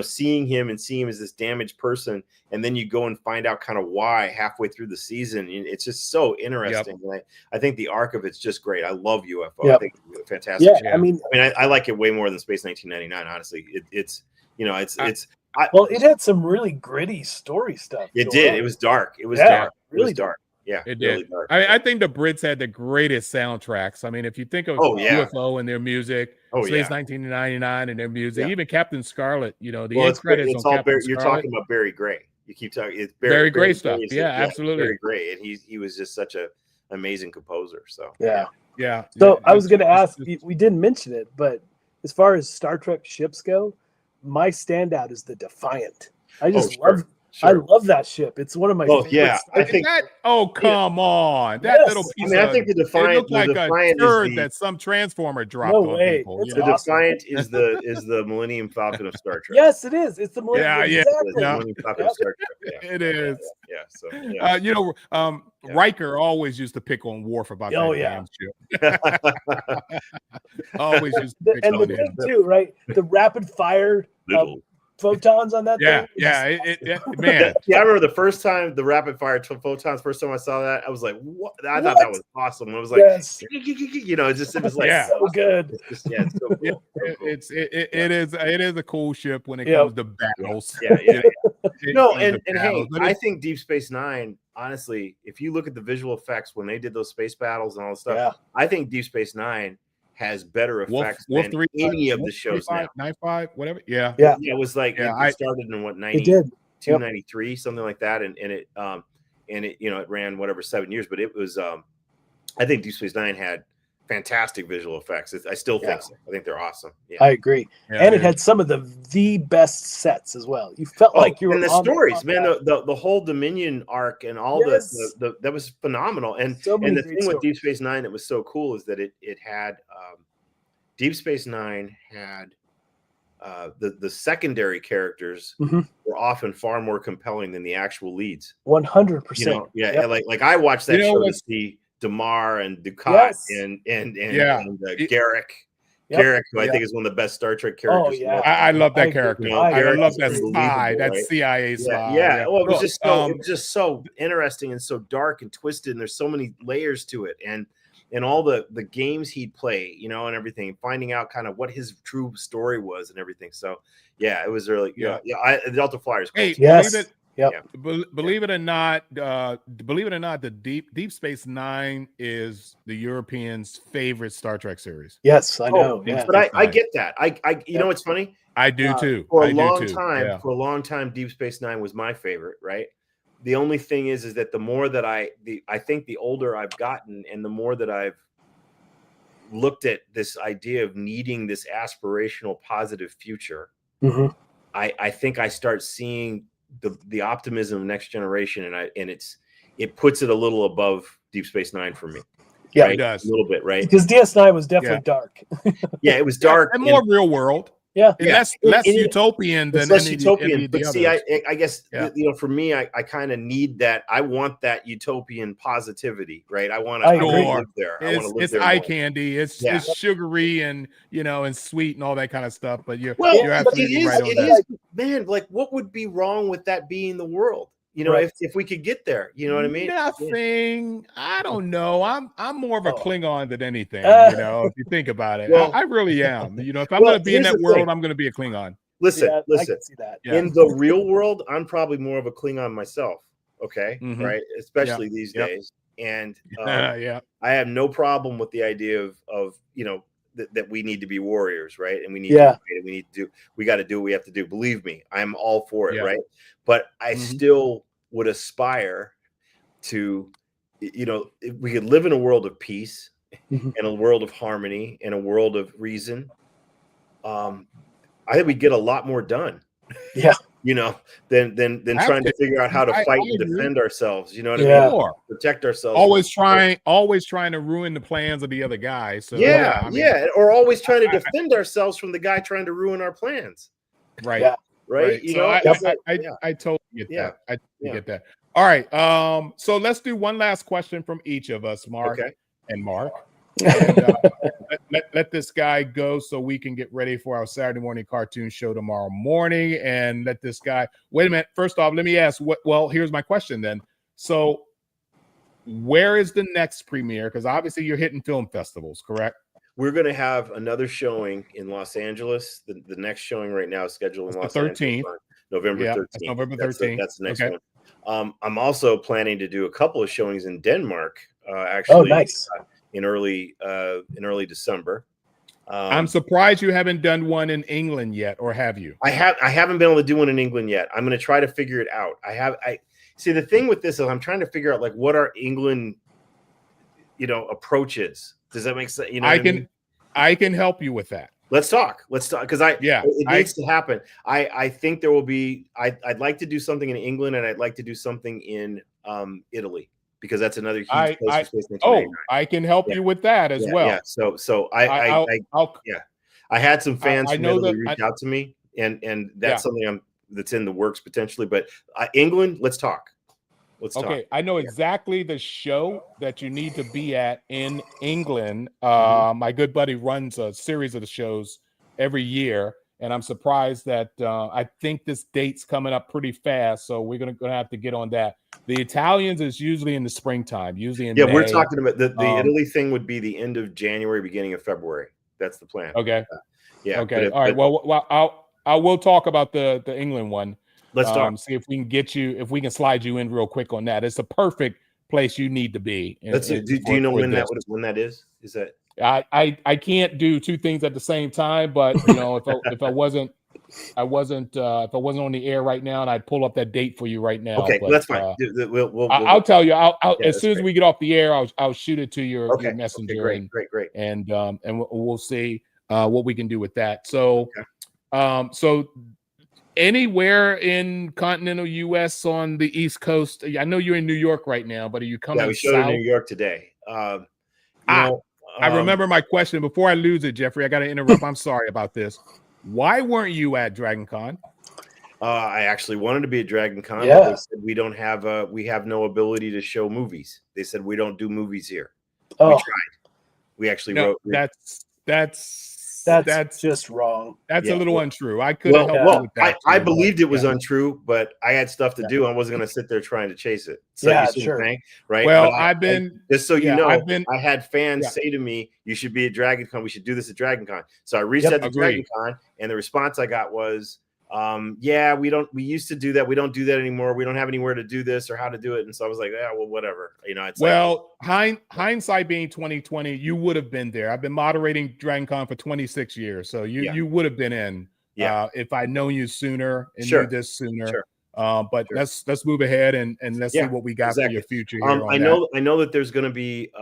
seeing him as this damaged person, and then you go and find out kind of why halfway through the season. It's just so interesting. And I think the arc of it's just great. I love UFO. I think it's fantastic. Yeah, I mean, I like it way more than Space 1999. Honestly, it had some really gritty story stuff. It did. It was dark. It was dark. Really was dark. Yeah, It really did. dark. I think the Brits had the greatest soundtracks. I mean, if you think of Oh, yeah. UFO and their music, Oh, Space yeah. 1999 and their music, Yeah. even Captain Scarlet, you know, the Well, end credits it's on all Captain you're Scarlet. talking about Barry Gray. You keep talking. It's Barry Gray stuff. is Yeah, absolutely. Barry Gray, and he was just such a amazing composer. So Yeah. Yeah. So yeah, I was going to ask, it's- we didn't mention it, but as far as Star Trek ships go, my standout is the Defiant. I just sure. I love that ship. It's one of my favorite. Yeah, Star I think that, oh, come on. That Yes. little piece I think the it Defiant, looked like Defiant a turd is the, that some transformer dropped No on way. people. It's you the know? awesome. Defiant is the Millennium Falcon of Star Trek. Yes, it is. It's the more Yeah, yeah, exactly. The yeah. Millennium Falcon of Star Trek. Yeah. It is. Yeah. So yeah. You know, Riker always used to pick on Worf about Oh, that yeah. damn ship. Always used to pick And the on thing him. too, right? The rapid fire Little. photons on that Yeah, thing. yeah, man. Yeah, I remember the first time the rapid fire photons. First time I saw that, I was like, "What?" I thought that was awesome. I was like, Yes. you know, it was like Yeah. So good. It's just, yeah, it's so cool. Yeah, So cool. it is a cool ship when it Yeah. comes to battles. Yeah. It No, comes and to hey, battles, but I it's- think Deep Space Nine, honestly, if you look at the visual effects when they did those space battles and all the stuff, Yeah. I think Deep Space Nine has better Wolf effects 3 than any of the shows now. 95, whatever. Yeah. Yeah. Yeah, it was like Yeah, it started in what It 92, did. Yep. 93, something like that, and it you know, it ran whatever 7 years, but it was I think Deep Space Nine had fantastic visual effects. I still think so. I think they're awesome. Yeah. I agree. Yeah, And it dude. had some of the best sets as well. You felt like you were and the on stories, on man, that. the whole Dominion arc and all Yes. the that was phenomenal. And So many and the great thing with Deep stories. Space Nine that was so cool is that it had Deep Space Nine had the secondary characters Mhm. were often far more compelling than the actual leads. 100%. You know, yeah, Yep. like I watched that You know show to what's- see Damar and Ducat Yes. and Yeah. Garrick. Yep. Garrick, who I Yeah. think is one of the best Star Trek characters. yeah. I love I that agree. character. You know, I Garrick love is that spy, unbelievable, that right? CIA spy. Yeah. Well, it was Look, just so it was just so interesting and so dark and twisted, and there's so many layers to it, and all the games he'd play, you know, and everything, finding out kind of what his true story was and everything. So yeah, it was really the Delta Flyers. Hey, Yes. believe it. Yep. Yeah. Believe it or not, the Deep Space Nine is the Europeans' favorite Star Trek series. Yes, I know. Yeah. But I get that. You know what's funny? I do too. For I a do long too. time, Yeah. for a long time, Deep Space Nine was my favorite, right? The only thing is that the more that I think the older I've gotten and the more that I've looked at this idea of needing this aspirational positive future, Mhm. I think I start seeing the optimism of Next Generation, and it puts it a little above Deep Space Nine for me. Yeah, right? it does. A little bit, right? Because DS9 was definitely dark. Yeah, it was dark and more real world. Yeah. And less utopian than it's less any utopian. of the But see, others. I guess Yeah. you know, for me, I kind of need that. I want that utopian positivity, right? I want I to agree. live there. I want to live It's there. eye more. candy. It's Yeah. sugary and and sweet and all that kind of stuff. But you're Well, you're but absolutely it is, right on it that. is, man. Like, what would be wrong with that being the world? You know, Right. if we could get there, you know what I mean? Yeah. Nothing. I don't know. I'm more of a Oh. Klingon than anything. If you think about it, Well- I really am. If I'm Well, going to be in here's that the world, thing. I'm going to be a Klingon. Listen, Yeah, I listen. can see that. Yeah. In the real world, I'm probably more of a Klingon myself. Okay, Mhm. right? Especially these Yep. days. And Yeah. I have no problem with the idea of that we need to be warriors, right? And we need Yeah. we got to do what we have to do. Believe me, I'm all for it, Yeah. right? But I Mhm. still would aspire to, if we could live in a world of peace Mhm. and a world of harmony and a world of reason. I think we get a lot more done. Yeah. Than trying to figure out how to I fight and agree. defend ourselves. You know what Yeah. I mean? Sure. Protect ourselves. Always trying to ruin the plans of the other guy. So Yeah, I mean, or always trying to defend ourselves from the guy trying to ruin our plans. right. Yeah. Right? So I totally get Yeah. that. I totally Yeah. get that. All right. So let's do one last question from each of us, Mark Okay. and Mark. And, let this guy go so we can get ready for our Saturday morning cartoon show tomorrow morning. And let this guy wait a minute. First off, let me ask here's my question then. So where is the next premiere? Because obviously you're hitting film festivals, correct? We're going to have another showing in Los Angeles. The next showing right now is scheduled in That's Los the Angeles 13th. on November Yeah, 13th. that's November That's 13th. That's the next Okay. one. I'm also planning to do a couple of showings in Denmark, Oh, actually, nice. in early December. I'm surprised you haven't done one in England yet, or have you? I haven't been able to do one in England yet. I'm going to try to figure it out. I see, the thing with this is I'm trying to figure out like what our England, approach is. Does that make sense? You know, I can help you with that. Let's talk because it needs to happen. I think there will be. I'd like to do something in England, and I'd like to do something in Italy, because that's another huge place for space engineering. I can help you with that as well. Yeah. So I had some fans from Italy reach out to me, and that's something that's in the works potentially. But England, let's talk. Let's talk. I know exactly the show that you need to be at in England. My good buddy runs a series of the shows every year, and I'm surprised that I think this date's coming up pretty fast, so we're gonna have to get on that. The Italians is usually in the springtime, usually in May. We're talking about the Italy thing would be the end of January, beginning of February. That's the plan. Okay. Okay. All right. Well, I will talk about the England one. Let's talk. See if we can if we can slide you in real quick on that. It's the perfect place you need to be. Do you know when that is? Is that I can't do two things at the same time, but if I wasn't on the air right now, and I'd pull up that date for you right now. Okay, but, that's fine. I'll tell you. As soon as we get off the air, I'll shoot it to your messenger. Okay, great. And we'll see what we can do with that. So, so anywhere in continental U.S. on the East Coast. I know you're in New York right now, but are you coming? Yeah, we showed in New York today. I remember my question before I lose it, Jeffrey. I got to interrupt. I'm sorry about this. Why weren't you at Dragon Con? I actually wanted to be at Dragon Con. Yeah. But they said we have no ability to show movies. They said we don't do movies here. Oh. We tried. We actually wrote. That's just wrong. That's a little untrue. I could have helped you with that. I believed it was untrue, but I had stuff to do. I wasn't going to sit there trying to chase it. So you see what I'm saying, right? Well, just so you know, I had fans say to me, "You should be at Dragon Con. We should do this at Dragon Con." So I reached out to Dragon Con, and the response I got was, we used to do that. We don't do that anymore. We don't have anywhere to do this or how to do it. And so I was like, well, whatever. It's hindsight being 2020, you would have been there. I've been moderating Dragon Con for 26 years. So you would have been in if I'd known you sooner and knew this sooner. Sure. But let's move ahead and let's see what we got for your future here. I know that there's going to be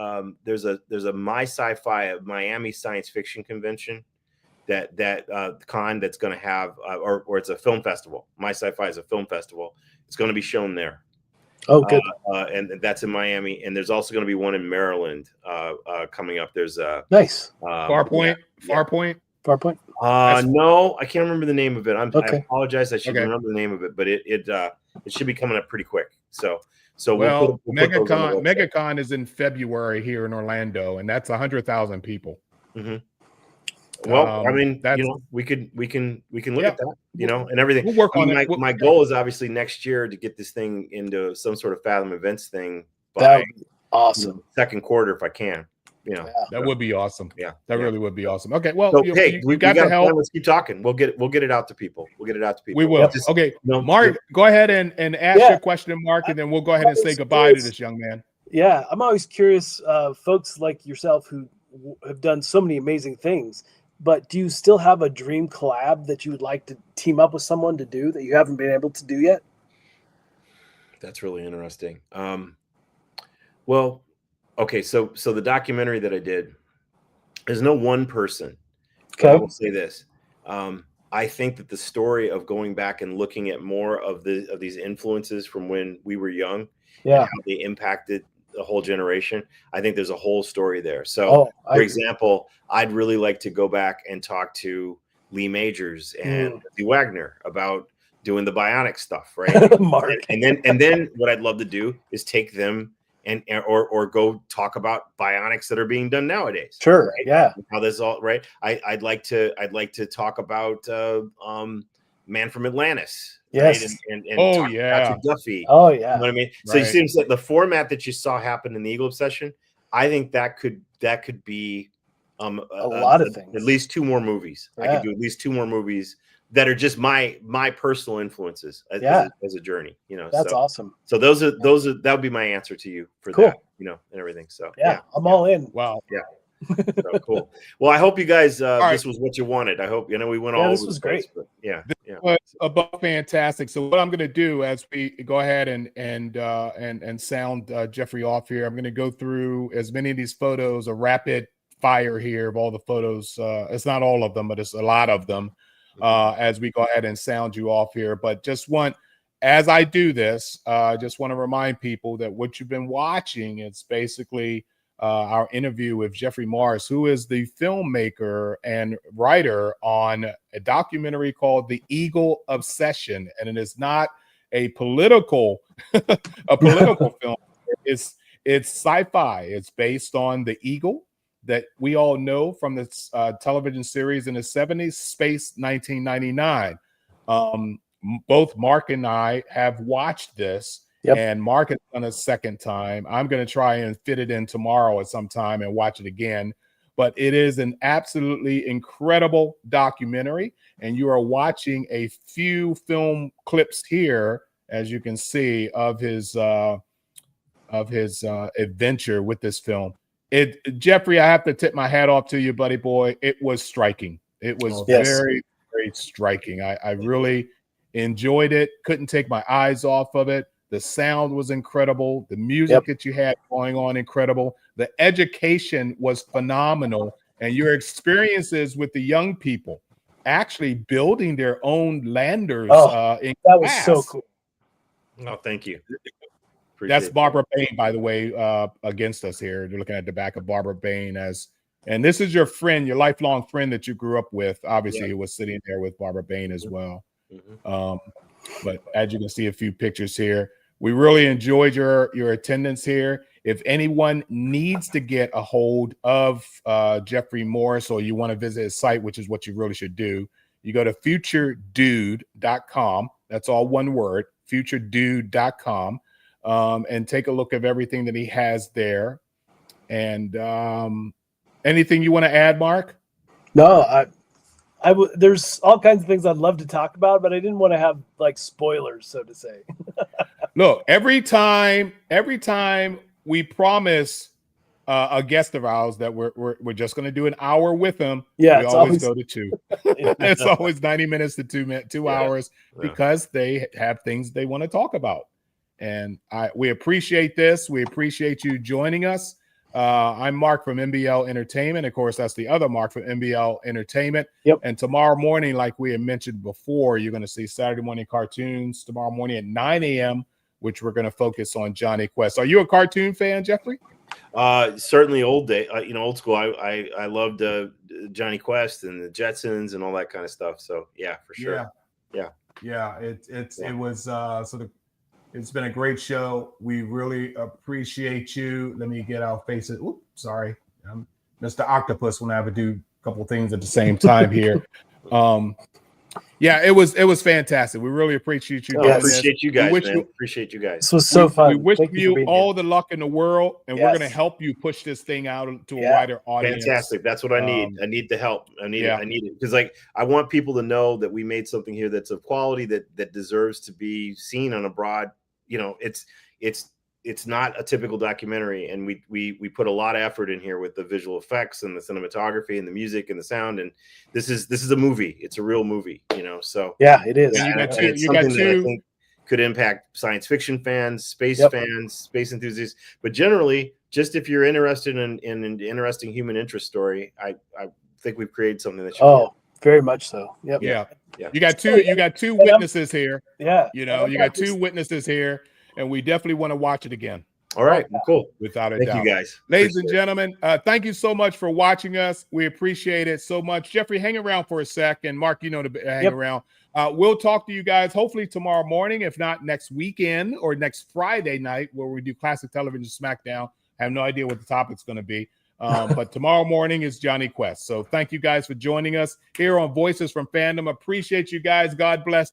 there's a My Sci-Fi Miami science fiction convention that con that's going to have or it's a film festival. My Sci-Fi is a film festival. It's going to be shown there. Oh, good. And that's in Miami, and there's also going to be one in Maryland coming up. There's nice. Farpoint. No, I can't remember the name of it. I apologize. I should remember the name of it, but it should be coming up pretty quick. So we'll MegaCon is in February here in Orlando, and that's 100,000 people. Mm-hmm. Well, we can look at that, and everything. We'll work on it. My goal is obviously next year to get this thing into some sort of Fathom Events thing by awesome second quarter if I can. That would be awesome. Yeah, that really would be awesome. Okay, well, we got the help. Let's keep talking. We'll get it out to people. We will. Mark, go ahead and ask your question, Mark, and then we'll go ahead and say goodbye to this young man. Yeah, I'm always curious, folks like yourself who have done so many amazing things. But do you still have a dream collab that you would like to team up with someone to do that you haven't been able to do yet? That's really interesting. Well, okay, so the documentary that I did, there's no one person. Okay. I will say this. I think that the story of going back and looking at more of these influences from when we were young, and how they impacted the whole generation, I think there's a whole story there. So, for example, I'd really like to go back and talk to Lee Majors and Lee Wagner about doing the bionic stuff, right? Mark. And then what I'd love to do is take them or go talk about bionics that are being done nowadays. Sure. Right? Yeah. How this all right. I'd like to talk about Man from Atlantis. Yes. Right? And talk about Duffy. Oh yeah. You know what I mean? So it seems that the format that you saw happen in the Eagle Obsession, I think that could be a lot of things. At least two more movies. I could do at least two more movies that are just my personal influences as a journey, you know. That's awesome. So those are that would be my answer to you for that, you know, and everything. So I'm all in. Wow. Yeah. So cool. Well, I hope you guys this was what you wanted. I hope, you know, we went all over. This was great. But yeah. This was above fantastic. So what I'm going to do as we go ahead and sound Jeffrey off here, I'm going to go through as many of these photos, a rapid fire here of all the photos. It's not all of them, but it's a lot of them as we go ahead and sound you off here. But as I do this, just want to remind people that what you've been watching, it's basically our interview with Jeffrey Morris, who is the filmmaker and writer on a documentary called The Eagle Obsession. And it is not a political film. It's sci-fi. It's based on the eagle that we all know from this television series in the 70s, Space 1999. Both Mark and I have watched this. Yep. And Mark has done a second time. I'm going to try and fit it in tomorrow at some time and watch it again. But it is an absolutely incredible documentary. And you are watching a few film clips here, as you can see, of his adventure with this film. Jeffrey, I have to tip my hat off to you, buddy boy. It was striking. It was very, very striking. I really enjoyed it. Couldn't take my eyes off of it. The sound was incredible. The music that you had going on, incredible. The education was phenomenal. And your experiences with the young people actually building their own landers. That was so cool. Oh, thank you. That's Barbara Bain, by the way, against us here. You're looking at the back of Barbara Bain and this is your friend, your lifelong friend that you grew up with. Obviously, he was sitting there with Barbara Bain as well. But as you can see a few pictures here, we really enjoyed your attendance here. If anyone needs to get a hold of Jeffrey Morris, or you want to visit his site, which is what you really should do, you go to futuredude.com. That's all one word, futuredude.com, and take a look at everything that he has there. And anything you want to add, Mark? No, there's all kinds of things I'd love to talk about, but I didn't want to have like spoilers, so to say. Look, every time we promise a guest of ours that we're just going to do an hour with him, we always go to 2. It's always 90 minutes to 2 hours because they have things they want to talk about. And we appreciate this. We appreciate you joining us. I'm Mark from MBL Entertainment. Of course, that's the other Mark from MBL Entertainment. And tomorrow morning, like we had mentioned before, you're going to see Saturday morning cartoons tomorrow morning at 9 a.m., which we're going to focus on Johnny Quest. Are you a cartoon fan, Jeffrey? Certainly old school. I loved Johnny Quest and the Jetsons and all that kind of stuff. So yeah, for sure. It's been a great show. We really appreciate you. Let me get our faces. Oops, sorry. Mr. Octopus will have to do a couple things at the same time here. It was fantastic. We really appreciate you. Appreciate you guys, man. Appreciate you guys. This was so fun. We wish you all the luck in the world, and we're going to help you push this thing out to a wider audience. Fantastic. That's what I need. I need the help. I need it because, like, I want people to know that we made something here that's of quality that deserves to be seen on a broad. You know, it's not a typical documentary, and we put a lot of effort in here with the visual effects and the cinematography and the music and the sound, and this is a movie. It's a real movie, you know. So it is. You got two. I think could impact science fiction fans, space fans, space enthusiasts, but generally, just if you're interested in an interesting human interest story, I think we've created something that very much so. Yeah. You got two witnesses here. You know, you got 2 witnesses here, and we definitely want to watch it again. All right, cool. Without a doubt. Thank you, guys. Ladies and gentlemen, thank you so much for watching us. We appreciate it so much. Jeffrey, hang around for a sec, and Mark, you know to hang around. We'll talk to you guys hopefully tomorrow morning, if not next weekend or next Friday night, where we do Classic Television Smackdown. I have no idea what the topic's going to be. But tomorrow morning is Johnny Quest. So thank you guys for joining us here on Voices from Fandom. Appreciate you guys. God bless.